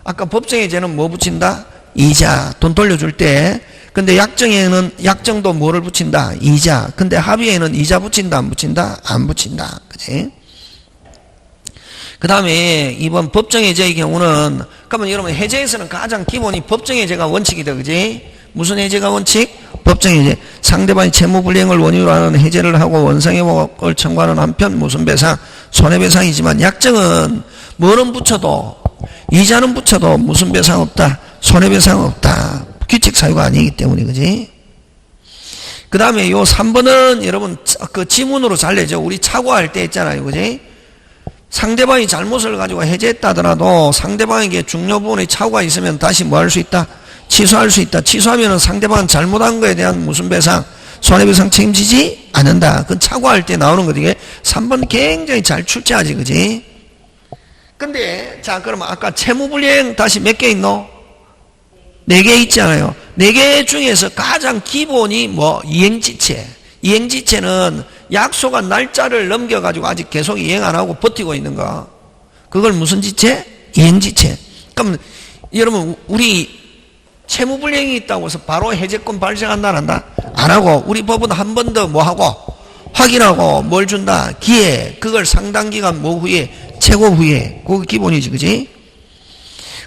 아까 법정 해제는 뭐 붙인다? 이자. 돈 돌려줄 때. 근데 약정에는 약정도 뭐를 붙인다? 이자. 근데 합의에는 이자 붙인다 안 붙인다? 안 붙인다. 그지? 그 다음에 이번 법정해제의 경우는, 그러면 여러분 해제에서는 가장 기본이 법정해제가 원칙이다. 그지? 무슨 해제가 원칙? 법정해제. 상대방이 채무불이행을 원인으로 하는 해제를 하고 원상회복을 청구하는 한편 무슨 배상? 손해배상이지만 약정은 뭐는 붙여도, 이자는 붙여도 무슨 배상 없다? 손해배상 없다. 규칙 사유가 아니기 때문에. 그지? 그 다음에 요 3번은 여러분 그 지문으로 잘 내죠. 우리 차고할 때 있잖아요. 그지? 상대방이 잘못을 가지고 해제했다 하더라도 상대방에게 중요 부분의 착오가 있으면 다시 뭐 할 수 있다? 취소할 수 있다. 취소하면은 상대방은 잘못한 거에 대한 무슨 배상? 손해배상 책임지지 않는다. 그건 착오할 때 나오는 거지. 3번 굉장히 잘 출제하지. 그지? 근데, 자, 그러면 아까 채무불이행 다시 몇 개 있노? 4개 있잖아요. 4개 중에서 가장 기본이 이행지체. 이행지체는 약속한 날짜를 넘겨가지고 아직 계속 이행 안 하고 버티고 있는 거. 그걸 무슨 지체? 이행지체. 그럼 여러분 우리 채무불이행이 있다고 해서 바로 해제권 발생한다 안 한다? 안 하고 우리 법은 한 번 더 뭐 하고 확인하고 뭘 준다? 기회. 그걸 상당기간 후에 최고 후에. 그거 기본이지. 그지?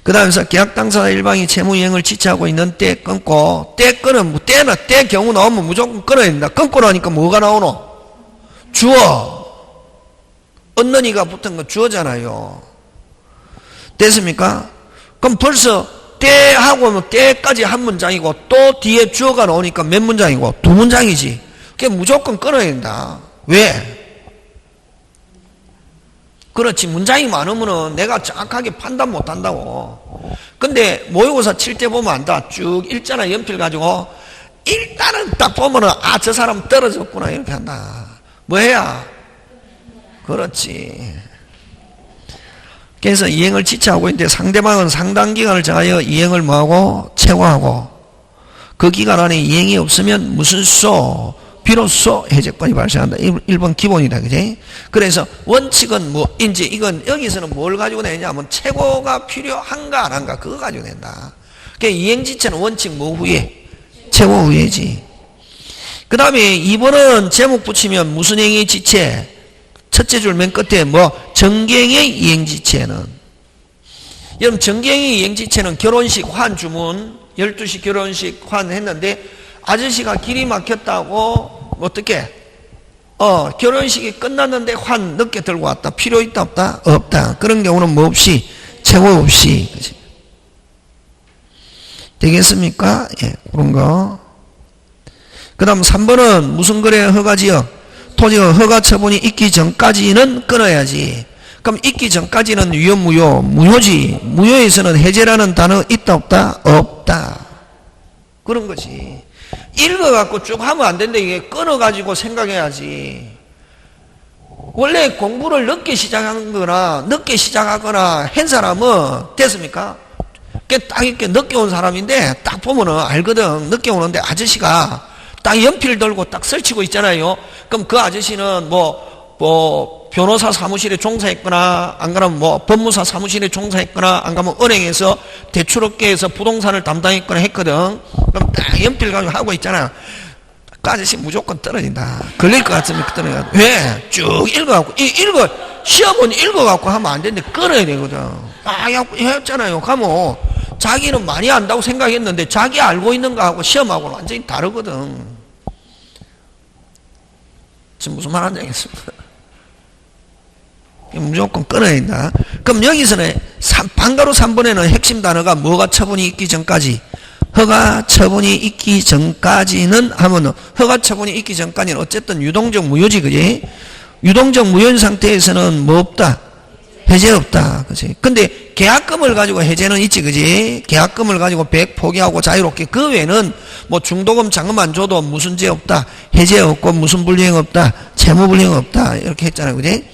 그 다음에서 계약 당사자 일방이 채무이행을 지체하고 있는 때 끊고, 때 끊으면 때 경우 나오면 무조건 끊어야 된다. 끊고 나니까 뭐가 나오노? 주어. 얻는이가 붙은 거 주어잖아요. 됐습니까? 그럼 벌써 때하고 때까지 한 문장이고 또 뒤에 주어가 나오니까 몇 문장이고? 2문장이지. 그게 무조건 끊어야 된다. 왜? 그렇지. 문장이 많으면은 내가 정확하게 판단 못 한다고. 근데 모의고사 칠 때 보면 안다. 쭉 읽잖아. 연필 가지고. 일단은 딱 보면은 저 사람 떨어졌구나. 이렇게 한다. 뭐 해야? 그렇지. 그래서 이행을 지체하고 있는데 상대방은 상당 기간을 정하여 이행을 뭐하고 최고하고 그 기간 안에 이행이 없으면 무슨 소 비로소 해제권이 발생한다. 1번 기본이다. 그지? 그래서 원칙은 뭐인지 이건 여기서는 뭘 가지고 내냐면 최고가 필요한가 안 한가 그거 가지고 낸다. 그러니까 이행지체는 원칙 뭐 후에? 최고 후에지. 그 다음에 2번은 제목 붙이면 무슨 행위 지체? 첫째 줄 맨 끝에 뭐 정경의 이행지체는 여러분 정경의 이행지체는 결혼식 환 주문 12시 결혼식 환 했는데 아저씨가 길이 막혔다고 어떻게 결혼식이 끝났는데 환 늦게 들고 왔다. 필요 있다 없다? 없다. 그런 경우는 뭐 없이 최고 없이 그치? 되겠습니까? 예, 그런 거. 그 다음 3번은 무슨 거래 허가지역 토지가 허가 처분이 있기 전까지는 끊어야지. 그럼 있기 전까지는 유효 무효 무효지. 무효에서는 해제라는 단어 있다 없다? 없다. 그런 거지. 읽어갖고 쭉 하면 안 된다. 이게 끊어가지고 생각해야지. 원래 공부를 늦게 시작하는 거나 늦게 시작하거나 한 사람은 됐습니까? 딱 이렇게 늦게 온 사람인데 딱 보면은 알거든. 늦게 오는데 아저씨가 딱 연필 들고 딱 설치고 있잖아요. 그럼 그 아저씨는 뭐 변호사 사무실에 종사했거나 안 그러면 뭐 법무사 사무실에 종사했거나 안 가면 은행에서 대출업계에서 부동산을 담당했거나 했거든. 그럼 딱 연필 가지고 하고 있잖아. 그 아저씨 무조건 떨어진다. 걸릴 것 같으면 떨어져. 왜? 쭉 읽어갖고 시험은 읽어갖고 하면 안 되는데 끊어야 되거든. 했잖아요. 가면 자기는 많이 안다고 생각했는데 자기 알고 있는 거하고 시험하고는 완전히 다르거든. 지금 무슨 말 하는지 알겠습니다. 무조건 끊어야 된다. 그럼 여기서는 방가로 3번에는 핵심 단어가 뭐가 처분이 있기 전까지 허가 처분이 있기 전까지는 하면 허가 처분이 있기 전까지는 어쨌든 유동적 무효지 그지? 유동적 무효인 상태에서는 뭐 없다? 해제 없다. 그지? 근데 계약금을 가지고 해제는 있지 그지? 계약금을 가지고 100 포기하고 자유롭게 그 외에는 뭐 중도금 잔금 안 줘도 무슨 죄 없다. 해제 없고 무슨 불이행 없다. 채무 불이행 없다. 이렇게 했잖아요. 그지?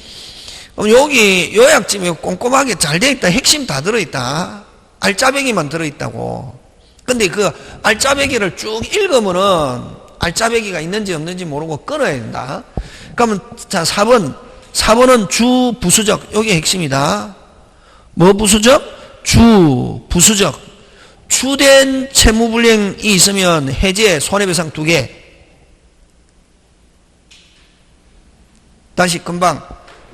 그럼 여기 요약집에 꼼꼼하게 잘 돼 있다. 핵심 다 들어있다. 알짜배기만 들어있다고. 근데 그 알짜배기를 쭉 읽으면은 알짜배기가 있는지 없는지 모르고 끊어야 된다. 그러면 자 4번은 주 부수적. 여기 핵심이다. 뭐 부수적? 주 부수적. 주된 채무불이행이 있으면 해제 손해배상 2개. 다시 금방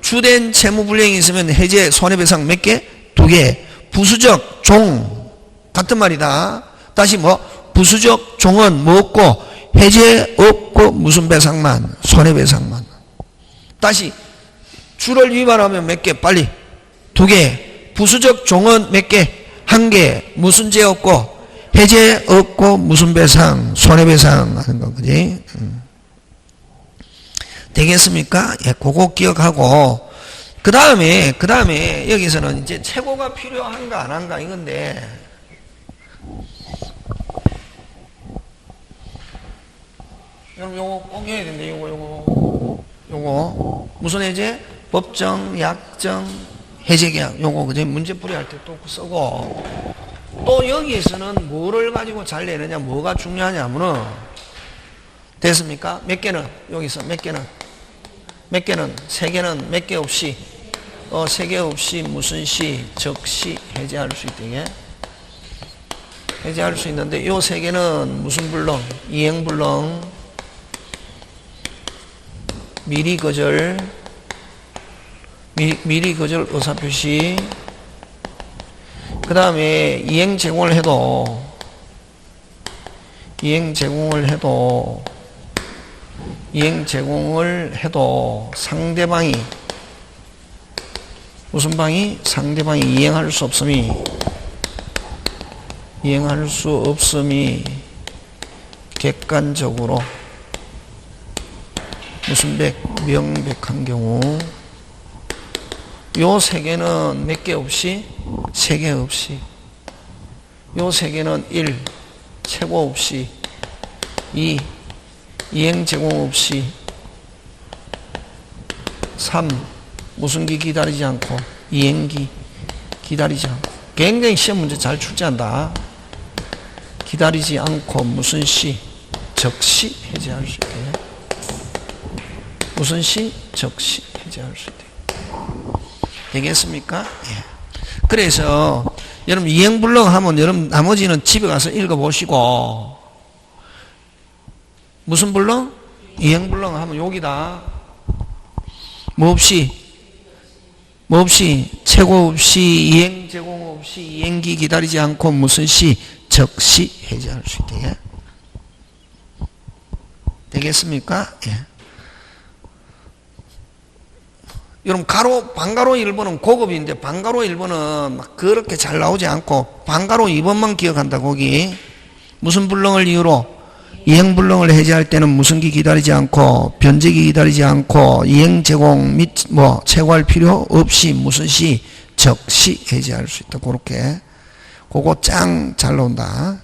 주된 채무불이행이 있으면 해제 손해배상 몇 개? 2개. 부수적 종 같은 말이다. 다시 뭐 부수적 종은 뭐 없고 해제 없고 무슨 배상만 손해배상만. 다시 주를 위반하면 몇 개? 빨리 2개. 부수적 종은 몇 개? 1개. 무슨 죄 없고 해제 없고 무슨 배상 손해배상 하는 거 그지? 되겠습니까? 예, 그거 기억하고 그 다음에 여기서는 이제 최고가 필요한가 안 한가 이건데 여러분 요거 꼭 해야 된대. 요거 무슨 해제? 법정, 약정, 해제계약 요거 그제 문제풀이 할 때 또 쓰고 또 여기에서는 뭐를 가지고 잘 내느냐 뭐가 중요하냐면은 됐습니까? 몇 개는 여기서 몇 개는 3개는 몇 개 없이 3개 없이 무슨 시 적시 해제할 수 있대. 해제할 수 있는데 요 3개는 무슨 불능? 이행불능, 미리 거절, 미리 거절 의사표시. 그 다음에 이행 제공을 해도 상대방이 무슨 방이? 상대방이 이행할 수 없음이 객관적으로 무슨 명백한 경우 요 3개는 몇 개 없이? 3개 없이. 요 3개는 1. 최고 없이. 2. 이행 제공 없이. 3. 무슨 기 기다리지 않고 이행기. 기다리지 않고. 굉장히 시험 문제 잘 출제한다. 기다리지 않고 무슨 시? 즉시 해제할 수 있대. 무슨 시? 즉시 해제할 수 있대. 되겠습니까? 예. 그래서 여러분 이행불능 하면 여러분 나머지는 집에 가서 읽어보시고, 무슨 불능? 이행불능 하면 여기다. 뭐 없이? 뭐 없이? 최고 없이, 이행 제공 없이, 이행기 기다리지 않고 무슨 시? 즉시 해제할 수 있대. 되겠습니까? 예. 여러분 반가로 1번은 고급인데 반가로 1번은 막 그렇게 잘 나오지 않고 반가로 2번만 기억한다. 거기 무슨 불능을 이유로? 이행불능을 해제할 때는 무슨 기 기다리지 않고, 변제기 기다리지 않고, 이행 제공 및 뭐 최고할 필요 없이 무슨 시? 즉시 해제할 수 있다. 그렇게 그거 짱 잘 나온다.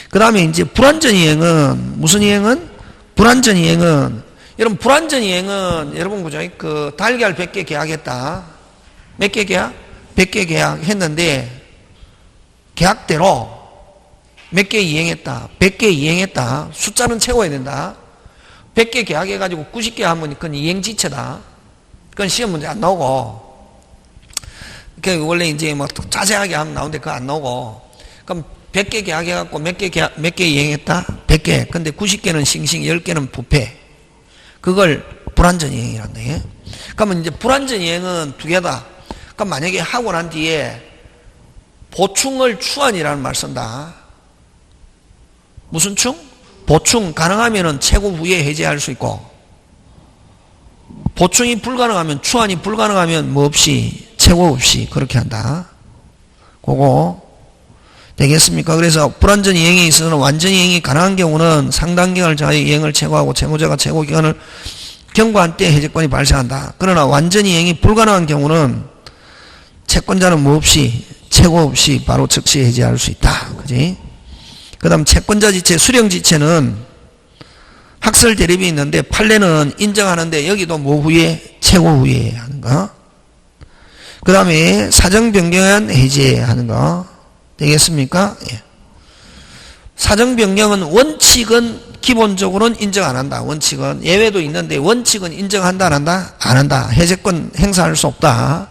그 다음에 이제 불완전 이행은 무슨 이행은? 불완전 이행은 여러분 불완전 이행은 여러분 그죠? 그 달걀 100개 계약했다. 몇 개 계약? 100개 계약했는데 계약대로 몇 개 이행했다. 100개 이행했다. 숫자는 채워야 된다. 100개 계약해가지고 90개 하면 그건 이행지체다. 그건 시험 문제 안 나오고. 그 원래 이제 뭐 자세하게 하면 나오는데 그거 안 나오고. 그럼 100개 계약해갖고 몇 개 이행했다? 100개. 근데 90개는 싱싱, 10개는 부패. 그걸 불완전 이행이란다. 예? 그러면 이제 불완전 이행은 두 개다. 그럼 만약에 하고 난 뒤에 보충을 추한이라는 말 쓴다. 무슨 충? 보충 가능하면은 최고 후에 해제할 수 있고, 보충이 불가능하면, 추한이 불가능하면 뭐 없이, 최고 없이 그렇게 한다. 그거 되겠습니까? 그래서 불완전 이행에 있어서는 완전 이행이 가능한 경우는 상당 기간을 자의 이행을 최고하고 채무자가 최고 기간을 경과한 때 해제권이 발생한다. 그러나 완전 이행이 불가능한 경우는 채권자는 뭐 없이, 최고 없이 바로 즉시 해제할 수 있다. 그지? 그 다음 채권자 지체, 수령 지체는 학설 대립이 있는데 판례는 인정하는데 여기도 뭐 후에? 최고 후에 하는 거. 그 다음에 사정 변경한 해제하는 거. 되겠습니까? 예. 사정 변경은 원칙은 기본적으로는 인정 안 한다. 원칙은. 예외도 있는데 원칙은 인정한다 안 한다? 안 한다. 해제권 행사할 수 없다.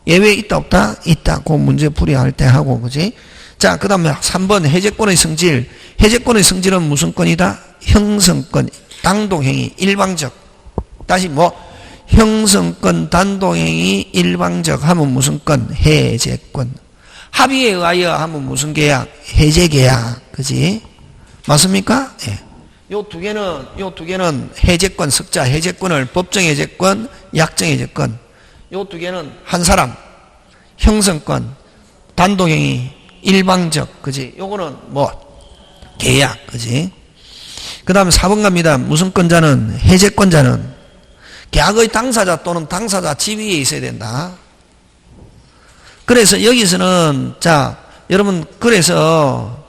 예외 있다 없다? 있다. 그 문제 풀이할 때 하고, 그지? 자, 그 다음에 3번 해제권의 성질. 해제권의 성질은 무슨 권이다? 형성권, 단독행위, 일방적. 다시 뭐? 형성권, 단독행위, 일방적 하면 무슨 권? 해제권. 합의에 의하여 하면 무슨 계약? 해제계약. 그지? 맞습니까? 예. 요 두 개는 해제권, 석자, 해제권을 법정 해제권, 약정 해제권. 요 두 개는 한 사람, 형성권, 단독행위, 일방적, 그지? 요거는 뭐, 계약, 그지? 그 다음에 4번 갑니다. 무슨 권자는? 해제권자는 계약의 당사자 또는 당사자 지위에 있어야 된다. 그래서 여기서는, 자, 여러분, 그래서,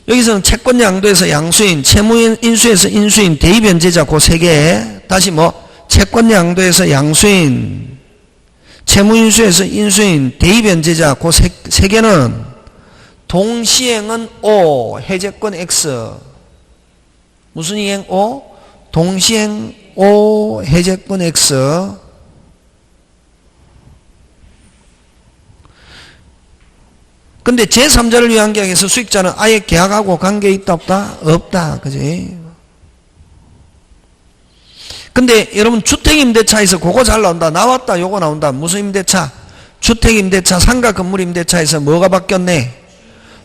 여기서는 채권 양도에서 양수인, 채무 인수에서 인수인, 대의변제자 그 세 개. 다시 뭐, 채권 양도에서 양수인, 채무 인수에서 인수인, 대의변제자 그 세 개는 동시행은 O, 해제권 X. 무슨 이행 O? 동시행 O, 해제권 X. 근데 제3자를 위한 계약에서 수익자는 아예 계약하고 관계 있다 없다? 없다. 그지? 근데 여러분 주택임대차에서 그거 잘 나온다. 나왔다. 요거 나온다. 무슨 임대차? 주택임대차, 상가 건물임대차에서 뭐가 바뀌었네?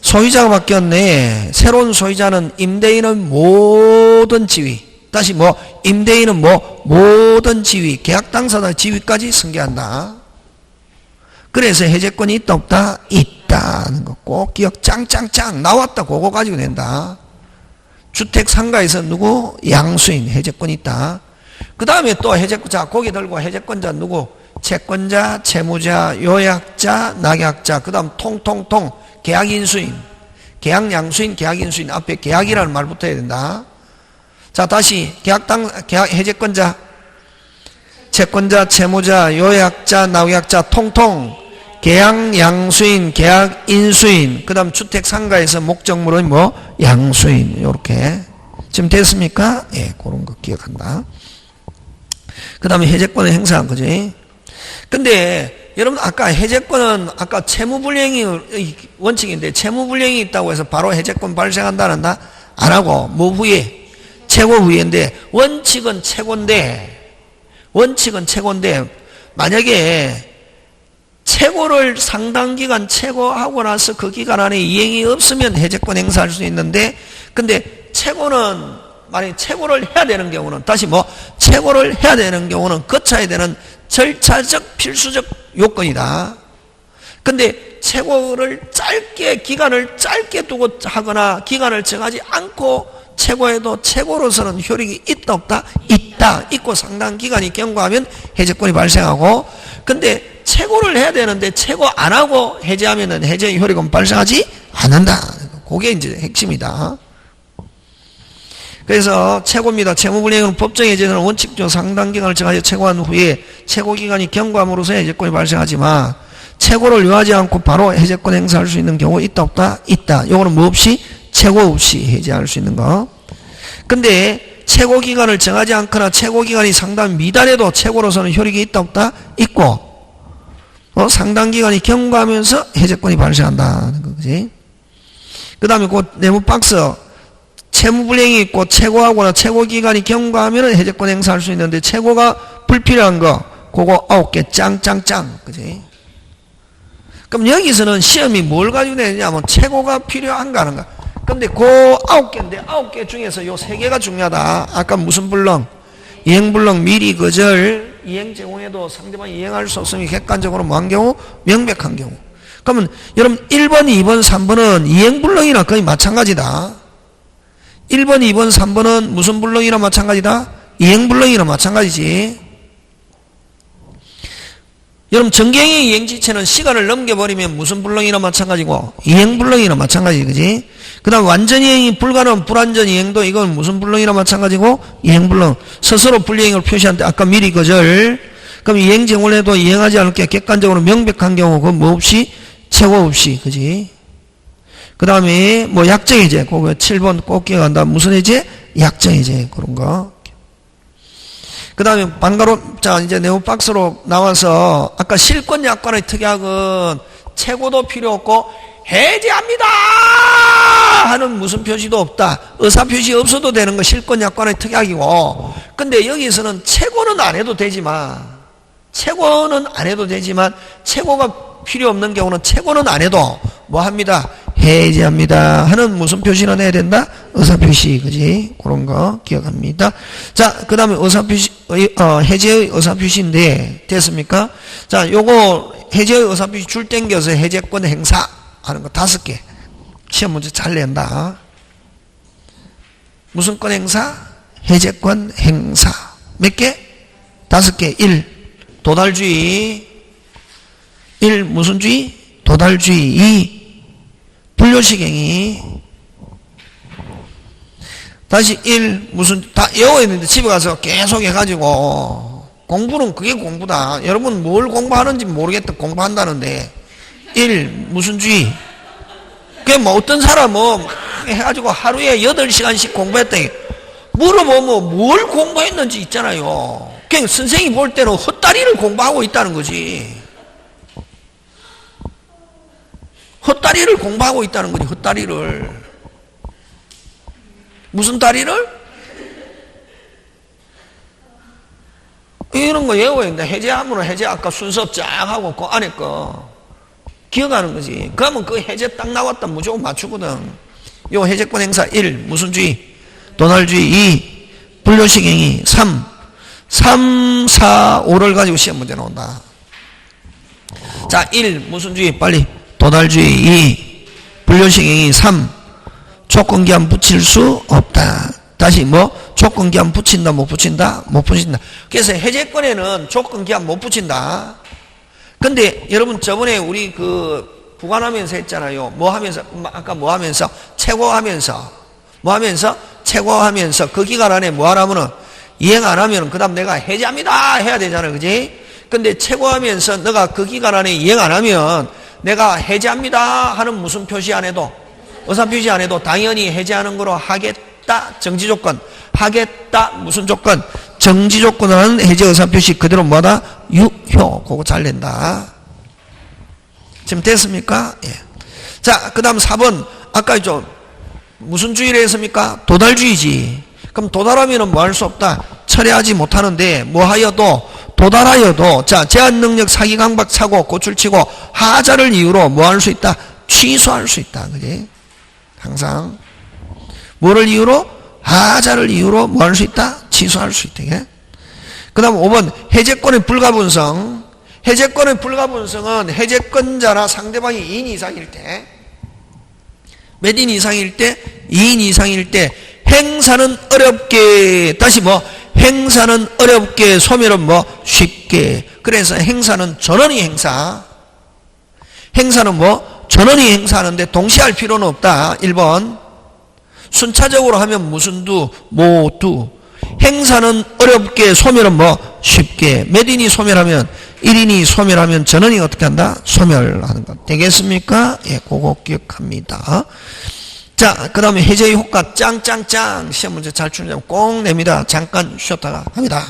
소유자가 바뀌었네. 새로운 소유자는 임대인은 모든 지위. 다시 뭐? 임대인은 뭐? 모든 지위. 계약 당사자 지위까지 승계한다. 그래서 해제권이 있다 없다? 있다는 거 꼭 기억 짱짱짱 나왔다. 그거 가지고 낸다. 주택 상가에서 누구? 양수인 해제권이 있다. 그 다음에 또 해제권, 자 고기 들고 해제권자 누구? 채권자, 채무자, 요약자, 낙약자. 그 다음 통통통 계약인수인, 계약양수인, 계약인수인 앞에 계약이라는 말 붙어야 된다. 자 다시 계약 해제권자 채권자, 채무자, 요약자, 나약자 통통 계약 양수인, 계약 인수인, 그 다음 주택 상가에서 목적물은 뭐 양수인. 요렇게 지금 됐습니까? 예, 그런 거 기억한다. 그 다음에 해제권의 행사, 그지? 근데 여러분 아까 해제권은 아까 채무불이행이 원칙인데 채무불이행이 있다고 해서 바로 해제권 발생한다 안 한다? 안 하고 뭐 후에? 최고 후에인데 원칙은 최고인데 만약에 최고를 상당 기간 최고하고 나서 그 기간 안에 이행이 없으면 해제권 행사할 수 있는데 근데 최고는 만약에 최고를 해야 되는 경우는 다시 뭐 최고를 해야 되는 경우는 거쳐야 되는 절차적 필수적 요건이다. 근데 최고를 기간을 짧게 두고 하거나 기간을 정하지 않고 최고해도 최고로서는 효력이 있다 없다? 있고 상당 기간이 경과하면 해제권이 발생하고 근데 최고를 해야 되는데 최고 안 하고 해제하면은 해제 효력은 발생하지 않는다. 그게 이제 핵심이다. 그래서 최고입니다. 채무불이행은 법정 해제는 원칙적으로 상당 기간을 정하여 최고한 후에 최고 기간이 경과함으로써 해제권이 발생하지만 최고를 요하지 않고 바로 해제권 행사할 수 있는 경우 있다 없다? 있다. 요거는 뭐 없이? 최고 없이 해제할 수 있는 거. 근데 최고 기간을 정하지 않거나 최고 기간이 상당 미달해도 최고로서는 효력이 있다 없다? 있고 상당 기간이 경과하면서 해제권이 발생한다는 거지. 그 다음에 그 네모 박스 채무불이행이 있고 최고하거나 최고 기간이 경과하면 해제권 행사할 수 있는데 최고가 불필요한 거 그거 9개 짱짱짱 그지? 그럼 여기서는 시험이 뭘 가지고 내냐면 최고가 필요한가 하는가. 근데 그 9개인데 9개 중에서 요 3개가 중요하다. 아까 무슨 불능? 이행불능 미리 거절 이행 제공해도 상대방이 이행할 수 없으면 객관적으로 뭐한 경우? 명백한 경우. 그러면 여러분 1번, 2번, 3번은 이행불능이나 거의 마찬가지다. 1번, 2번, 3번은 무슨 불능이나 마찬가지다? 이행불능이나 마찬가지지. 여러분 정경의 이행지체는 시간을 넘겨버리면 무슨 불능이나 마찬가지고 이행불능이나 마찬가지 그지? 그 다음 완전이행이 불가능 불완전 이행도 이건 무슨 불능이나 마찬가지고 이행불능. 스스로 불이행을 표시한데 아까 미리 거절. 그럼 이행제공을 해도 이행하지 않을 게 객관적으로 명백한 경우 그건 뭐 없이? 최고 없이 그지? 그 다음에 뭐 약정해제 그거 7번 꼭 기억한다. 무슨 해제? 약정해제 그런 거. 그 다음에 반가로 자 이제 네모박스로 나와서 아까 실권 약관의 특약은 최고도 필요 없고 해제합니다 하는 무슨 표시도 없다. 의사표시 없어도 되는 거 실권 약관의 특약이고 근데 여기서는 최고는 안 해도 되지만 최고가 필요 없는 경우는 최고는 안 해도 뭐 합니다? 해제합니다 하는 무슨 표시는 해야 된다? 의사표시 그지? 그런 거 기억합니다. 자 그 다음에 의사표시 해제의 의사표시인데 됐습니까? 자 요거 해제의 의사표시 줄 땡겨서 해제권 행사 하는 거 5개 시험 문제 잘 낸다. 무슨 권 행사? 해제권 행사 몇 개? 5개. 1. 도달주의 1. 무슨 주의? 도달주의 2. 불효식행위 다시 1. 무슨 다 외워있는데 집에 가서 계속 해가지고 공부는 그게 공부다. 여러분 뭘 공부하는지 모르겠다. 공부한다는데 1. 무슨 주의? 그게 뭐 어떤 사람 뭐 해가지고 하루에 8시간씩 공부했다. 물어보면 뭘 공부했는지 있잖아요. 그냥 선생님이 볼 때는 헛다리를 공부하고 있다는 거지. 헛다리를 공부하고 있다는 거지. 헛다리를. 무슨 다리를? 이런 거 외워야 된다. 해제하면 해제 아까 순서 쫙 하고 그 안에 거 기억하는 거지. 그러면 그 해제 딱 나왔다 무조건 맞추거든. 요 해제권 행사 1. 무슨 주의? 도달주의 2. 불효식행위 3. 3, 4, 5를 가지고 시험 문제 나온다. 자 1. 무슨 주의? 빨리. 도달주의 2. 불효식행위 3. 조건기한 붙일 수 없다. 다시 뭐? 조건기한 붙인다 못 붙인다? 못 붙인다. 그래서 해제권에는 조건기한 못 붙인다. 근데 여러분 저번에 우리 그 부관하면서 했잖아요. 뭐 하면서? 아까 뭐 하면서? 최고하면서. 뭐 하면서? 최고하면서 그 기간 안에 뭐 하라면은 이행 안 하면 그 다음 내가 해제합니다 해야 되잖아, 그지? 근데 최고하면서 너가 그 기간 안에 이행 안 하면 내가 해제합니다 하는 무슨 표시 안 해도, 의사표시 안 해도 당연히 해제하는 거로 하겠다, 정지조건. 하겠다, 무슨 조건? 정지조건은 해제 의사표시 그대로 뭐다? 유효. 그거 잘 낸다. 지금 됐습니까? 예. 자, 그 다음 4번. 아까 좀 무슨 주의를 했습니까? 도달주의지. 그럼 도달하면은 뭐 할 수 없다? 철회하지 못하는데, 뭐 하여도, 도달하여도, 자, 제한 능력 사기 강박 사고 고출치고 하자를 이유로 뭐 할 수 있다? 취소할 수 있다. 그지? 항상. 뭐를 이유로? 하자를 이유로 뭐 할 수 있다? 취소할 수 있다. 그 다음 5번. 해제권의 불가분성. 해제권의 불가분성은 해제권자나 상대방이 2인 이상일 때, 몇 인 이상일 때? 2인 이상일 때, 행사는 어렵게, 다시 뭐, 행사는 어렵게, 소멸은 뭐, 쉽게. 그래서 행사는 전원이 행사. 행사는 뭐, 전원이 행사하는데 동시에 할 필요는 없다. 1번. 순차적으로 하면 무슨 두, 모두. 행사는 어렵게, 소멸은 뭐, 쉽게. 몇 인이 소멸하면, 1인이 소멸하면 전원이 어떻게 한다? 소멸하는 것. 되겠습니까? 예, 그거 기억합니다. 자, 그 다음에 해제의 효과 짱짱짱. 시험 문제 잘 추는 꼭 냅니다. 잠깐 쉬었다가 합니다.